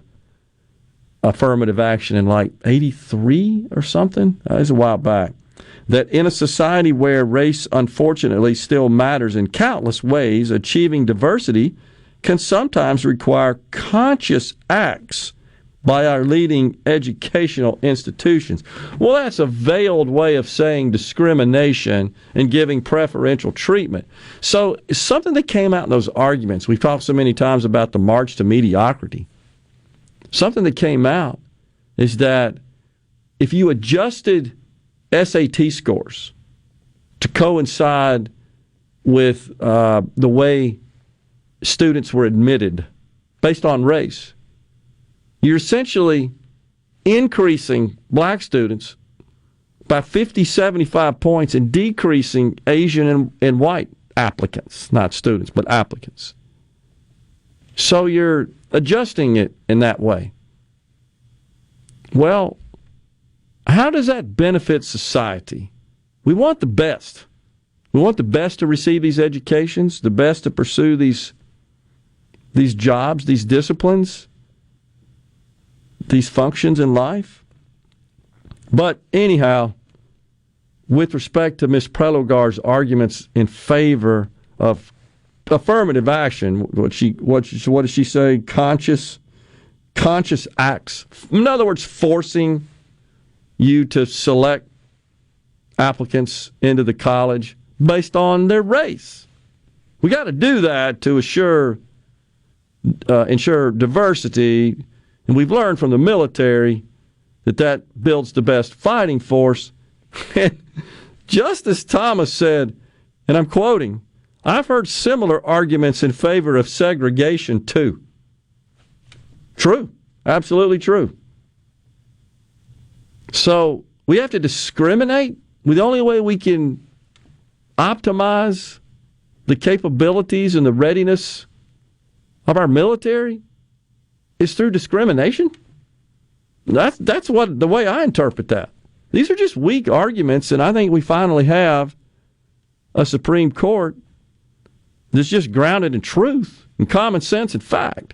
affirmative action in like 83 or something. That was a while back. That in a society where race unfortunately still matters in countless ways, achieving diversity can sometimes require conscious acts by our leading educational institutions. Well, that's a veiled way of saying discrimination and giving preferential treatment. So something that came out in those arguments, we've talked so many times about the march to mediocrity. Something that came out is that if you adjusted SAT scores to coincide with the way students were admitted based on race, you're essentially increasing black students by 50, 75 points and decreasing Asian and white applicants, not students, but applicants. So you're adjusting it in that way. Well, how does that benefit society? We want the best. We want the best to receive these educations, the best to pursue these jobs, these disciplines, these functions in life. But anyhow, with respect to Ms. Prelogar's arguments in favor of affirmative action, what does she say? Conscious acts. In other words, forcing you to select applicants into the college based on their race. We got to do that to ensure diversity, and we've learned from the military that builds the best fighting force. And Justice Thomas said, and I'm quoting, "I've heard similar arguments in favor of segregation too." True. Absolutely true. So we have to discriminate. The only way we can optimize the capabilities and the readiness of our military is through discrimination. That's what the way I interpret that. These are just weak arguments, and I think we finally have a Supreme Court that's just grounded in truth and common sense and fact.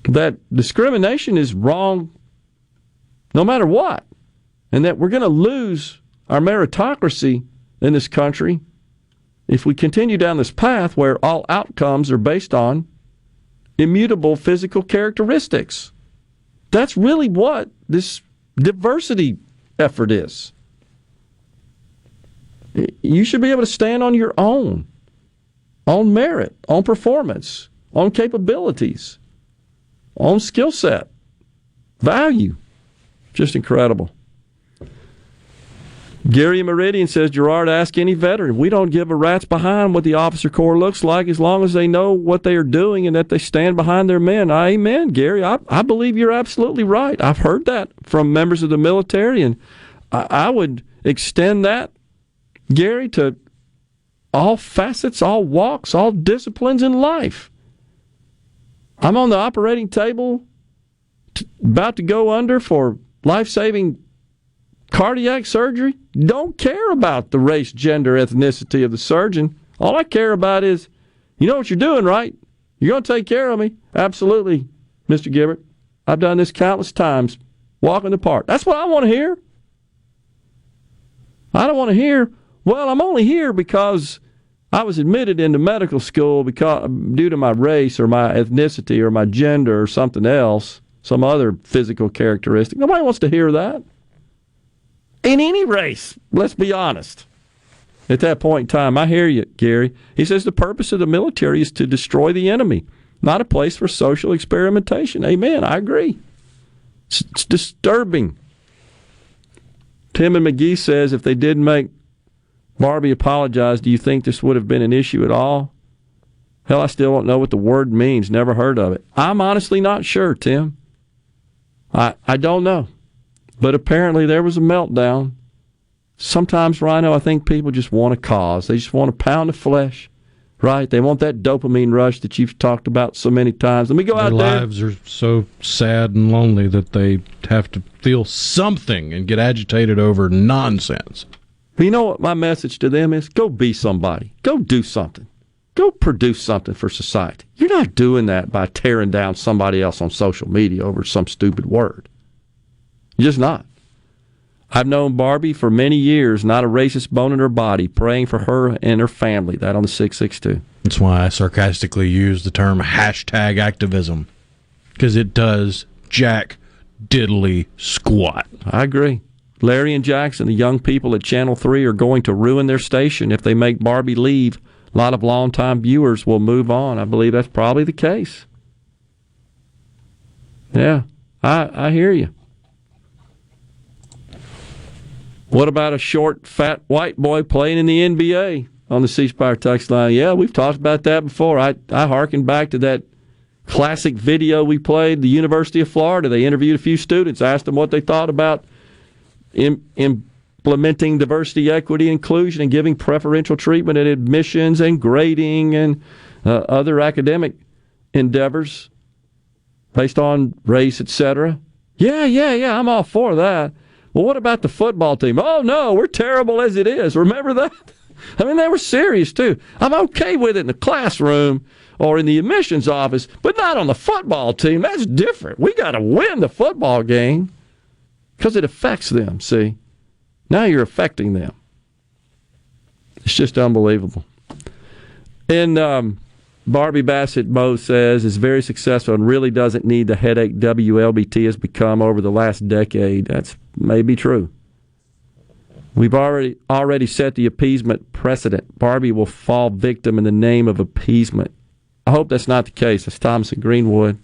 That discrimination is wrong no matter what, and that we're going to lose our meritocracy in this country if we continue down this path where all outcomes are based on immutable physical characteristics. That's really what this diversity effort is. You should be able to stand on your own merit, on performance, on capabilities, on skill set, value. Just incredible. Gary Meridian says, Gerard, ask any veteran. We don't give a rat's behind what the officer corps looks like as long as they know what they are doing and that they stand behind their men. Amen, Gary. I believe you're absolutely right. I've heard that from members of the military, and I would extend that, Gary, to all facets, all walks, all disciplines in life. I'm on the operating table about to go under for life-saving cardiac surgery, don't care about the race, gender, ethnicity of the surgeon. All I care about is, you know what you're doing, right? You're going to take care of me. Absolutely, Mr. Gibert. I've done this countless times. Walk in the park. That's what I want to hear. I don't want to hear, well, I'm only here because I was admitted into medical school due to my race or my ethnicity or my gender or something else, some other physical characteristic. Nobody wants to hear that. In any race, let's be honest. At that point in time, I hear you, Gary. He says the purpose of the military is to destroy the enemy, not a place for social experimentation. Amen, I agree. It's disturbing. Tim and McGee says if they did make Barbie apologize, do you think this would have been an issue at all? Hell, I still don't know what the word means. Never heard of it. I'm honestly not sure, Tim. I don't know. But apparently there was a meltdown. Sometimes, Rhino, I think people just want a cause. They just want a pound of flesh, right? They want that dopamine rush that you've talked about so many times. Let me go out there. Their lives are so sad and lonely that they have to feel something and get agitated over nonsense. But you know what my message to them is? Go be somebody. Go do something. Go produce something for society. You're not doing that by tearing down somebody else on social media over some stupid word. You're just not. I've known Barbie for many years, not a racist bone in her body, praying for her and her family. That on the 662. That's why I sarcastically use the term hashtag activism, because it does jack diddly squat. I agree. Larry and Jackson, the young people at Channel 3, are going to ruin their station if they make Barbie leave. A lot of longtime viewers will move on. I believe that's probably the case. Yeah, I hear you. What about a short, fat white boy playing in the NBA on the C Spire text line? Yeah, we've talked about that before. I hearken back to that classic video we played, the University of Florida. They interviewed a few students, asked them what they thought about implementing diversity, equity, inclusion, and giving preferential treatment in admissions and grading and other academic endeavors based on race, etc. Yeah, I'm all for that. Well, what about the football team? Oh, no, we're terrible as it is. Remember that? I mean, they were serious, too. I'm okay with it in the classroom or in the admissions office, but not on the football team. That's different. We got to win the football game because it affects them, see? Now you're affecting them. It's just unbelievable. And Barbie Bassett Moe says is very successful and really doesn't need the headache WLBT has become over the last decade. That's maybe true. We've already set the appeasement precedent. Barbie will fall victim in the name of appeasement. I hope that's not the case. That's Thomas in Greenwood.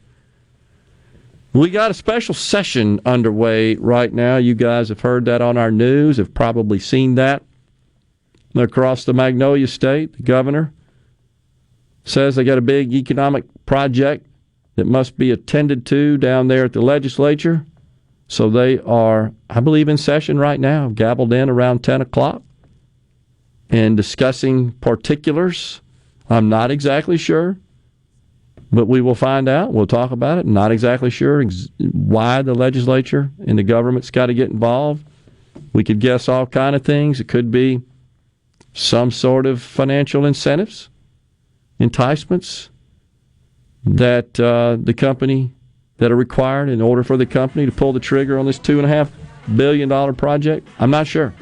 We got a special session underway right now. You guys have heard that on our news, have probably seen that. Across the Magnolia State, the governor says they got a big economic project that must be attended to down there at the legislature. So they are, I believe, in session right now, gabbled in around 10 o'clock and discussing particulars. I'm not exactly sure, but we will find out. We'll talk about it. Not exactly sure why the legislature and the government's got to get involved. We could guess all kind of things. It could be some sort of financial incentives, enticements that the company that are required in order for the company to pull the trigger on this $2.5 billion project. I'm not sure.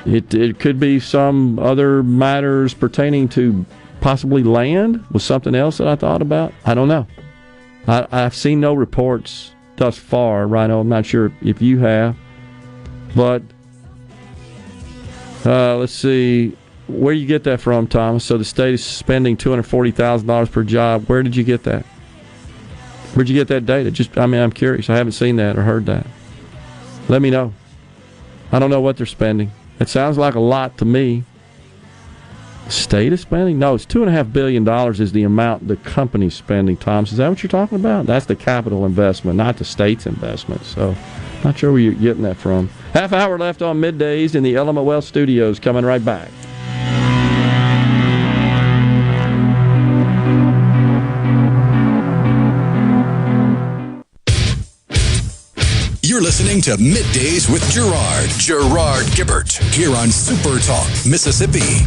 It could be some other matters pertaining to possibly land was something else that I thought about. I don't know. I've seen no reports thus far, Rhino. I'm not sure if you have. But let's see. Where you get that from, Thomas? So the state is spending $240,000 per job. Where did you get that? Where'd you get that data? I'm curious. I haven't seen that or heard that. Let me know. I don't know what they're spending. It sounds like a lot to me. The state is spending? No, it's $2.5 billion is the amount the company's spending, Thomas. Is that what you're talking about? That's the capital investment, not the state's investment. So, not sure where you're getting that from. Half hour left on Middays in the Element Wealth Studios. Coming right back. You're listening listening to Middays with Gerard Gibert, here on SuperTalk, Mississippi.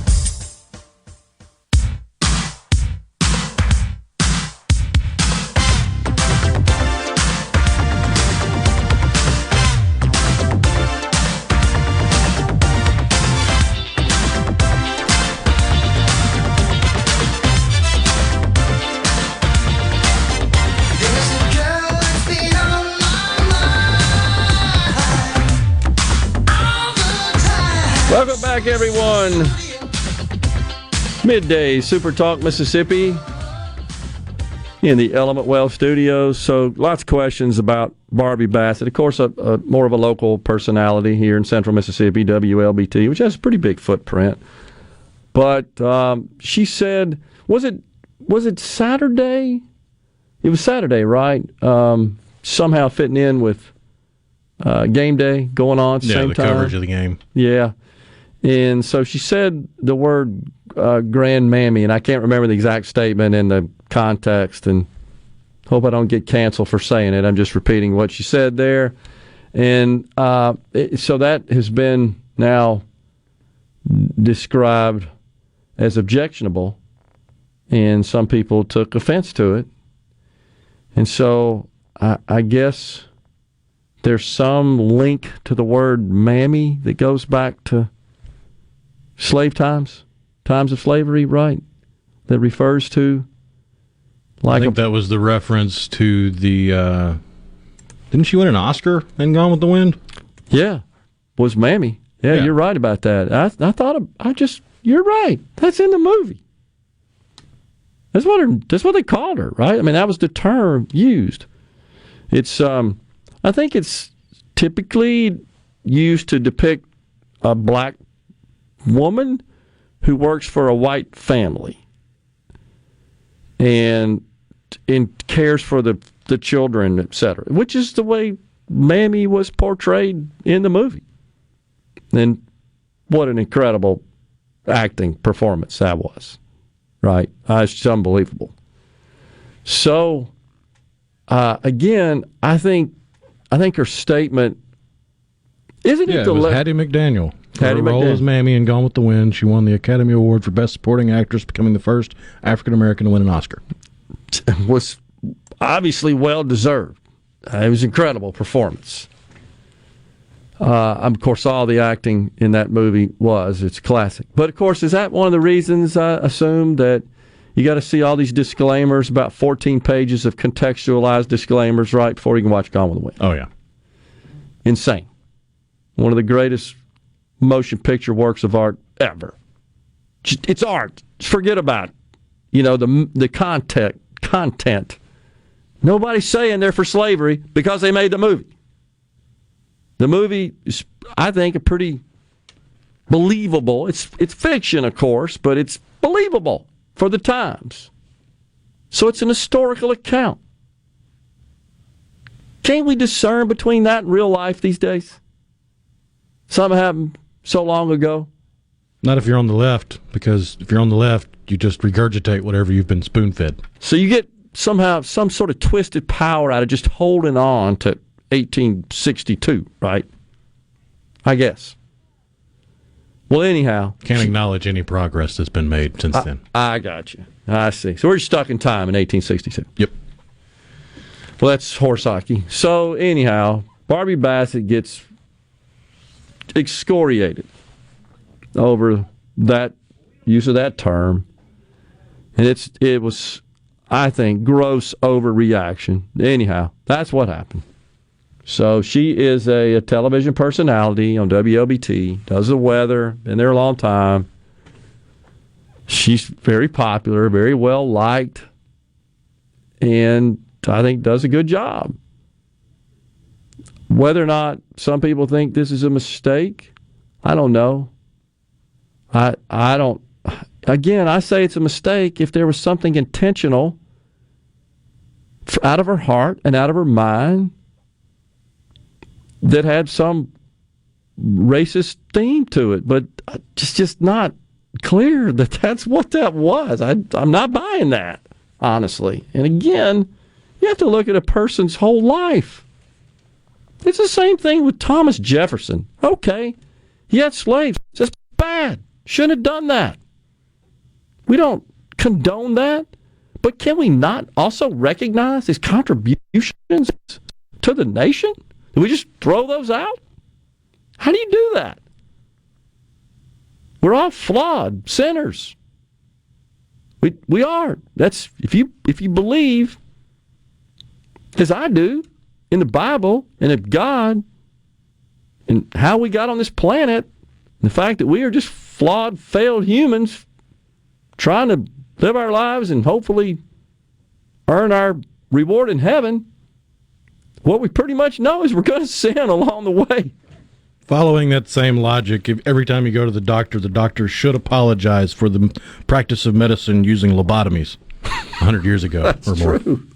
Welcome back, everyone. Midday, Super Talk, Mississippi, in the Element Well Studios. So, lots of questions about Barbie Bassett. Of course, more of a local personality here in Central Mississippi, WLBT, which has a pretty big footprint. But she said, was it Saturday? It was Saturday, right? Somehow fitting in with game day going on at the same time. Yeah, the coverage of the game. Yeah. And so she said the word grandmammy, and I can't remember the exact statement in the context, and hope I don't get canceled for saying it. I'm just repeating what she said there. And so that has been now described as objectionable, and some people took offense to it. And so I guess there's some link to the word mammy that goes back to slave times of slavery, right? That refers to, like, I think that was the reference to the. Didn't she win an Oscar in Gone with the Wind? Yeah, was Mammy. Yeah, you're right about that. I thought you're right. That's in the movie. That's what they called her, right? I mean, that was the term used. It's I think it's typically used to depict a black woman who works for a white family and cares for the children, etc., which is the way Mammy was portrayed in the movie. And what an incredible acting performance that was, right? It's unbelievable. So, again, I think her statement, isn't it? It was Hattie McDaniel. For her role as Mammy in Gone with the Wind, she won the Academy Award for Best Supporting Actress, becoming the first African American to win an Oscar. Was obviously well deserved. It was an incredible performance. Of course, all the acting in that movie it's classic. But of course, is that one of the reasons I assume that you got to see all these disclaimers, about 14 pages of contextualized disclaimers right before you can watch Gone with the Wind? Oh yeah, insane. One of the greatest motion picture works of art ever. It's art. Forget about the content. Nobody's saying they're for slavery because they made the movie. The movie is, I think, a pretty believable. It's fiction, of course, but it's believable for the times. So it's an historical account. Can't we discern between that and real life these days? Something happened so long ago. Not if you're on the left, because if you're on the left, you just regurgitate whatever you've been spoon-fed. So you get somehow some sort of twisted power out of just holding on to 1862, right? I guess. Well, anyhow. Can't acknowledge any progress that's been made since then. I got you. I see. So we're stuck in time in 1862. Yep. Well, that's horse hockey. So anyhow, Barbie Bassett gets excoriated over that use of that term, and it was, I think, gross overreaction. Anyhow, that's what happened. So she is a television personality on WLBT, does the weather, been there a long time. She's very popular, very well liked, and I think does a good job. Whether or not some people think this is a mistake, I don't know. I don't. Again, I say it's a mistake if there was something intentional out of her heart and out of her mind that had some racist theme to it, but it's just not clear that that's what that was. I'm not buying that, honestly. And again, you have to look at a person's whole life. It's the same thing with Thomas Jefferson. Okay, he had slaves. That's bad. Shouldn't have done that. We don't condone that. But can we not also recognize his contributions to the nation? Do we just throw those out? How do you do that? We're all flawed sinners. We are. That's if you believe, as I do, in the Bible and in God and how we got on this planet, and the fact that we are just flawed, failed humans trying to live our lives and hopefully earn our reward in heaven, what we pretty much know is we're going to sin along the way. Following that same logic, if every time you go to the doctor should apologize for the practice of medicine using lobotomies 100 years ago That's or more. True.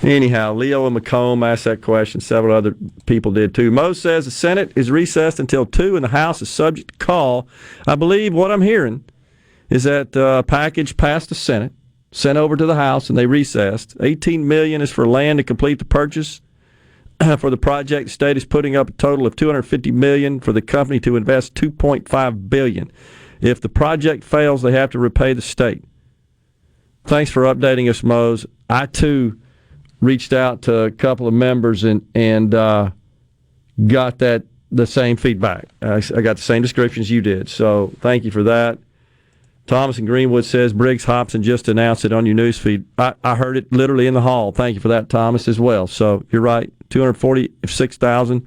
Anyhow, Leo and Macomb asked that question. Several other people did too. Mo says the Senate is recessed until 2 and the House is subject to call. I believe what I'm hearing is that a package passed the Senate, sent over to the House, and they recessed. $18 million is for land to complete the purchase. For the project, the state is putting up a total of $250 million for the company to invest $2.5 billion. If the project fails, they have to repay the state. Thanks for updating us, Mose. I, too, reached out to a couple of members and got the same feedback. I got the same descriptions you did, so thank you for that. Thomas in Greenwood says Briggs Hobson just announced it on your news feed. I heard it literally in the hall. Thank you for that, Thomas, as well. So you're right, $246,000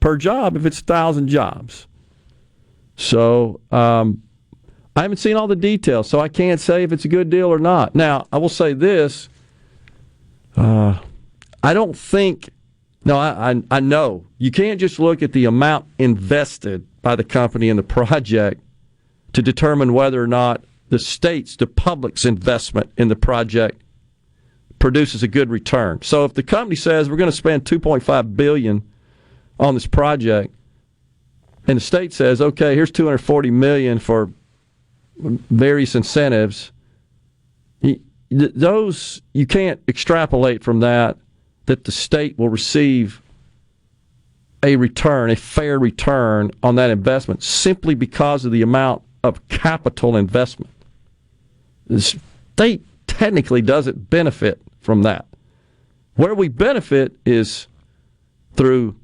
per job if it's 1,000 jobs. So I haven't seen all the details, so I can't say if it's a good deal or not. Now, I will say this. I don't think, no, I know. You can't just look at the amount invested by the company in the project to determine whether or not the public's investment in the project produces a good return. So if the company says we're going to spend $2.5 billion on this project, and the state says, okay, here's $240 million for various incentives, those you can't extrapolate from that the state will receive a fair return on that investment simply because of the amount of capital investment. The state technically doesn't benefit from that. Where we benefit is through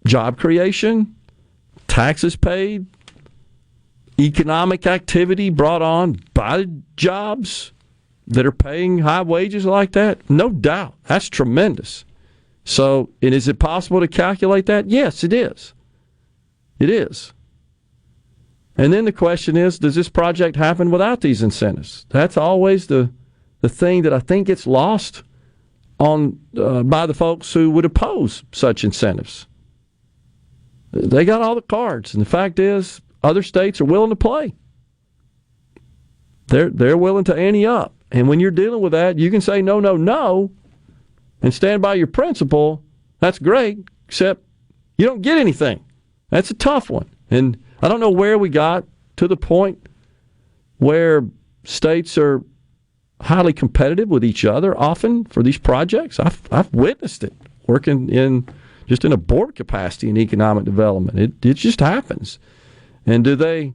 job creation, taxes paid, economic activity brought on by jobs that are paying high wages like that. No doubt. That's tremendous. So, and is it possible to calculate that? Yes, it is. It is. And then the question is, does this project happen without these incentives? That's always the thing that I think gets lost on by the folks who would oppose such incentives. They got all the cards, and the fact is, other states are willing to play. They're willing to ante up, and when you're dealing with that, you can say no, no, no, and stand by your principle. That's great, except you don't get anything. That's a tough one, and I don't know where we got to the point where states are highly competitive with each other often for these projects. I've witnessed it working in a board capacity in economic development. It just happens. And do they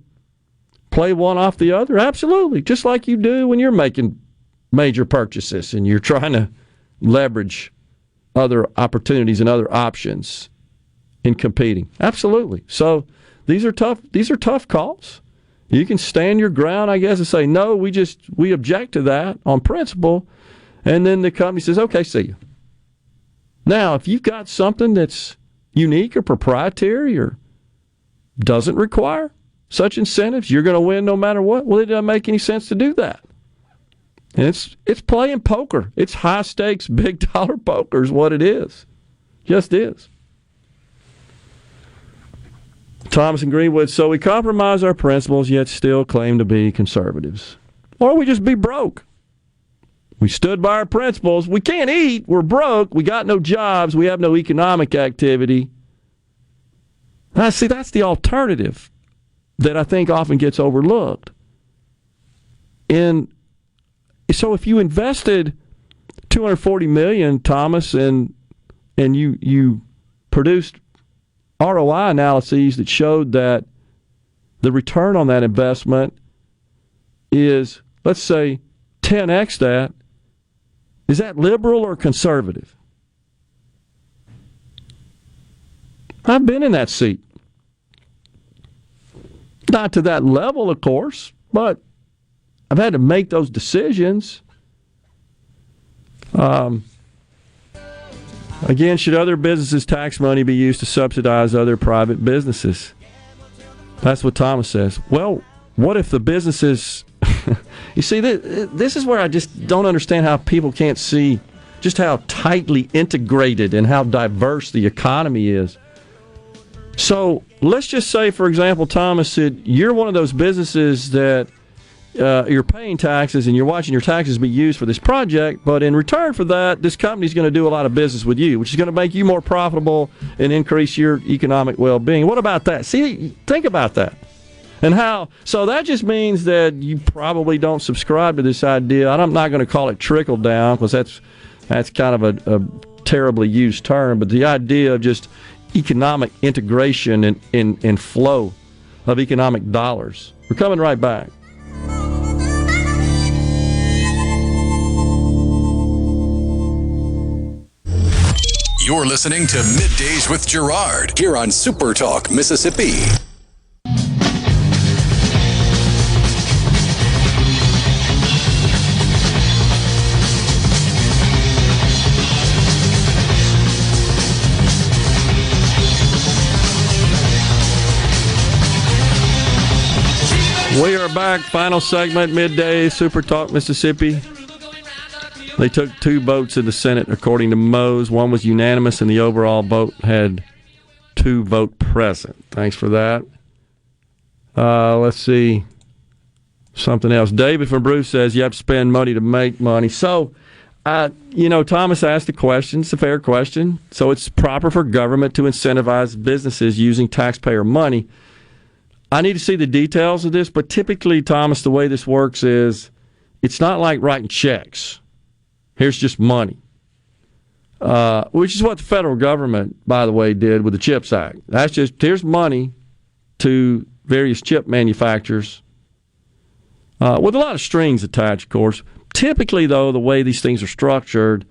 play one off the other? Absolutely, just like you do when you're making major purchases and you're trying to leverage other opportunities and other options in competing. Absolutely. So these are tough calls. You can stand your ground, I guess, and say, no, we object to that on principle, and then the company says, okay, see you. Now, if you've got something that's unique or proprietary or doesn't require such incentives, you're going to win no matter what. Well, it doesn't make any sense to do that. And it's playing poker. It's high stakes, big dollar poker is what it is. Just is. Thomas in Greenwood, so we compromise our principles yet still claim to be conservatives. Or we just be broke. We stood by our principles. We can't eat. We're broke. We got no jobs. We have no economic activity. Now, see, that's the alternative that I think often gets overlooked. And so if you invested $240 million, Thomas, in and you produced ROI analyses that showed that the return on that investment is, let's say, 10x that, is that liberal or conservative? I've been in that seat. Not to that level, of course, but I've had to make those decisions. Again, should other businesses' tax money be used to subsidize other private businesses? That's what Thomas says. Well, what if the businesses... You see, this is where I just don't understand how people can't see just how tightly integrated and how diverse the economy is. So let's just say, for example, Thomas, that you're one of those businesses that you're paying taxes and you're watching your taxes be used for this project, but in return for that, this company's going to do a lot of business with you, which is going to make you more profitable and increase your economic well-being. What about that? See, think about that. And how, so that just means that you probably don't subscribe to this idea. I'm not going to call it trickle down because that's kind of a terribly used term, but the idea of just economic integration and flow of economic dollars. We're coming right back. You're listening to Middays with Gerard here on SuperTalk, Mississippi. We are back. Final segment, Midday, SuperTalk, Mississippi. They took 2 votes in the Senate, according to Mose. One was unanimous, and the overall vote had 2 vote present. Thanks for that. Let's see. Something else. David from Bruce says you have to spend money to make money. So, Thomas asked a question. It's a fair question. So it's proper for government to incentivize businesses using taxpayer money. I need to see the details of this, but typically, Thomas, the way this works is it's not like writing checks. Here's just money, which is what the federal government, by the way, did with the CHIPS Act. That's just, here's money to various chip manufacturers with a lot of strings attached, of course. Typically, though, the way these things are structured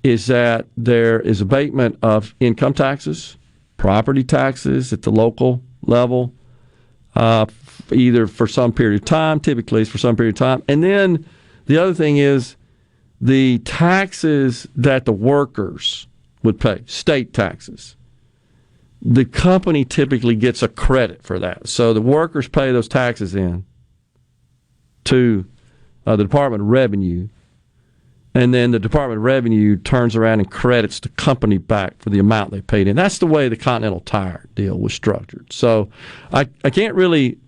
is that there is abatement of income taxes, property taxes at the local level, either for some period of time, typically it's for some period of time. And then the other thing is the taxes that the workers would pay, state taxes. The company typically gets a credit for that. So the workers pay those taxes in to the Department of Revenue, and then the Department of Revenue turns around and credits the company back for the amount they paid in. That's the way the Continental Tire deal was structured. So I can't really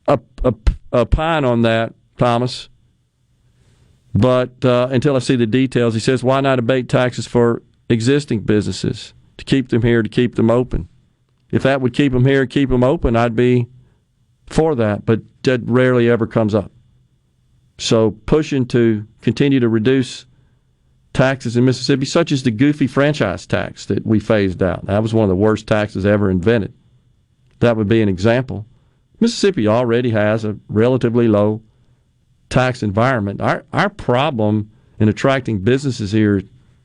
opine on that, Thomas, but until I see the details. He says, why not abate taxes for existing businesses to keep them here, to keep them open? If that would keep them here, keep them open, I'd be for that, but that rarely ever comes up. So pushing to continue to reduce taxes in Mississippi, such as the goofy franchise tax that we phased out. That was one of the worst taxes ever invented. That would be an example. Mississippi already has a relatively low tax environment. Our problem in attracting businesses here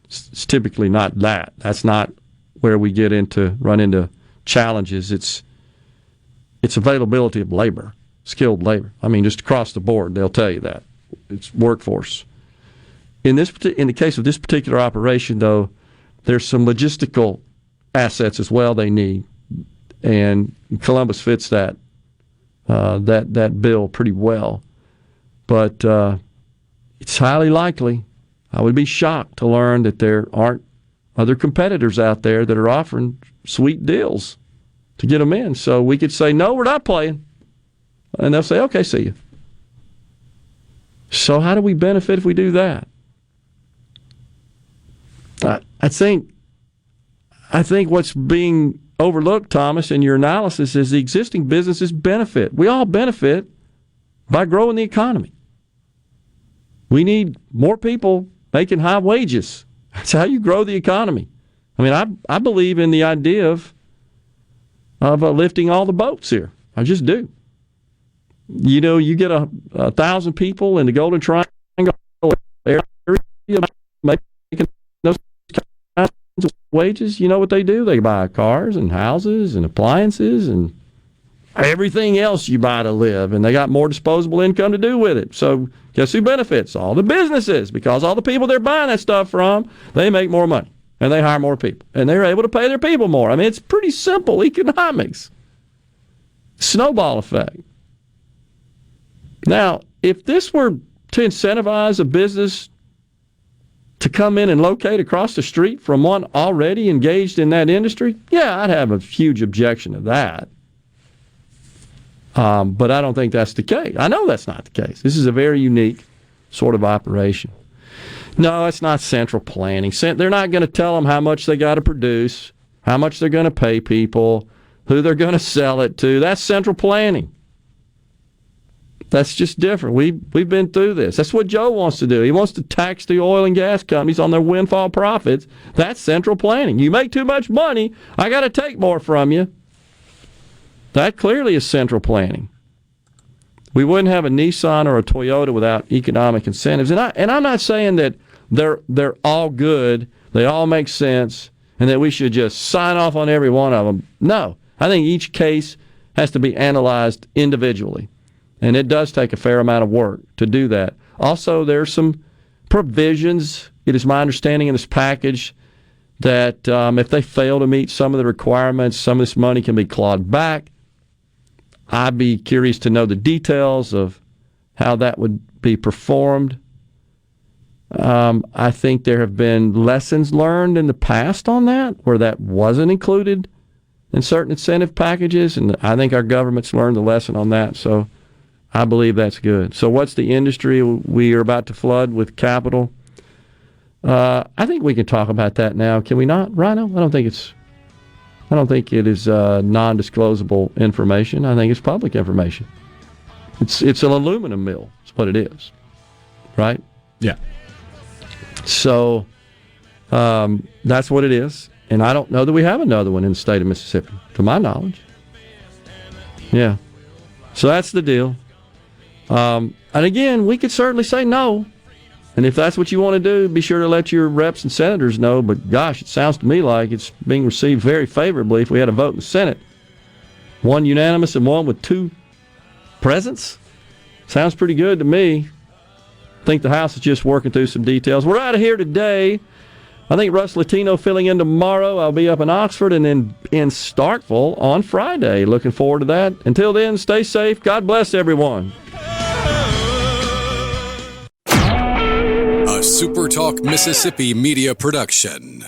is typically not that. That's not where we run into challenges. It's availability of labor. Skilled labor. I mean, just across the board, they'll tell you that. It's workforce. In the case of this particular operation, though, there's some logistical assets as well they need, and Columbus fits that bill pretty well. But it's highly likely. I would be shocked to learn that there aren't other competitors out there that are offering sweet deals to get them in. So we could say, no, we're not playing. And they'll say, okay, see you. So how do we benefit if we do that? I think what's being overlooked, Thomas, in your analysis is the existing businesses benefit. We all benefit by growing the economy. We need more people making high wages. That's how you grow the economy. I mean, I believe in the idea of lifting all the boats here. I just do. You know, you get 1,000 people in the Golden Triangle area making those kinds of wages. You know what they do? They buy cars and houses and appliances and everything else you buy to live, and they got more disposable income to do with it. So guess who benefits? All the businesses, because all the people they're buying that stuff from, they make more money, and they hire more people, and they're able to pay their people more. I mean, it's pretty simple economics. Snowball effect. Now, if this were to incentivize a business to come in and locate across the street from one already engaged in that industry, yeah, I'd have a huge objection to that. But I don't think that's the case. I know that's not the case. This is a very unique sort of operation. No, it's not central planning. They're not going to tell them how much they got to produce, how much they're going to pay people, who they're going to sell it to. That's central planning. That's just different. We've been through this. That's what Joe wants to do. He wants to tax the oil and gas companies on their windfall profits. That's central planning. You make too much money, I got to take more from you. That clearly is central planning. We wouldn't have a Nissan or a Toyota without economic incentives. And I'm not saying that they're all good, they all make sense, and that we should just sign off on every one of them. No. I think each case has to be analyzed individually. And it does take a fair amount of work to do that. Also, there's some provisions, it is my understanding in this package, that if they fail to meet some of the requirements, some of this money can be clawed back. I'd be curious to know the details of how that would be performed. I think there have been lessons learned in the past on that, where that wasn't included in certain incentive packages, and I think our government's learned the lesson on that, so I believe that's good. So what's the industry we are about to flood with capital? I think we can talk about that now. Can we not, Rhino? I don't think it is non-disclosable information. I think it's public information. It's an aluminum mill. That's what it is, right? Yeah. So that's what it is. And I don't know that we have another one in the state of Mississippi, to my knowledge. Yeah. So that's the deal. And again, we could certainly say no. And if that's what you want to do, be sure to let your reps and senators know. But gosh, it sounds to me like it's being received very favorably if we had a vote in the Senate. One unanimous and one with two presents. Sounds pretty good to me. I think the House is just working through some details. We're out of here today. I think Russ Latino filling in tomorrow. I'll be up in Oxford and then in Starkville on Friday. Looking forward to that. Until then, stay safe. God bless everyone. A SuperTalk Mississippi media production.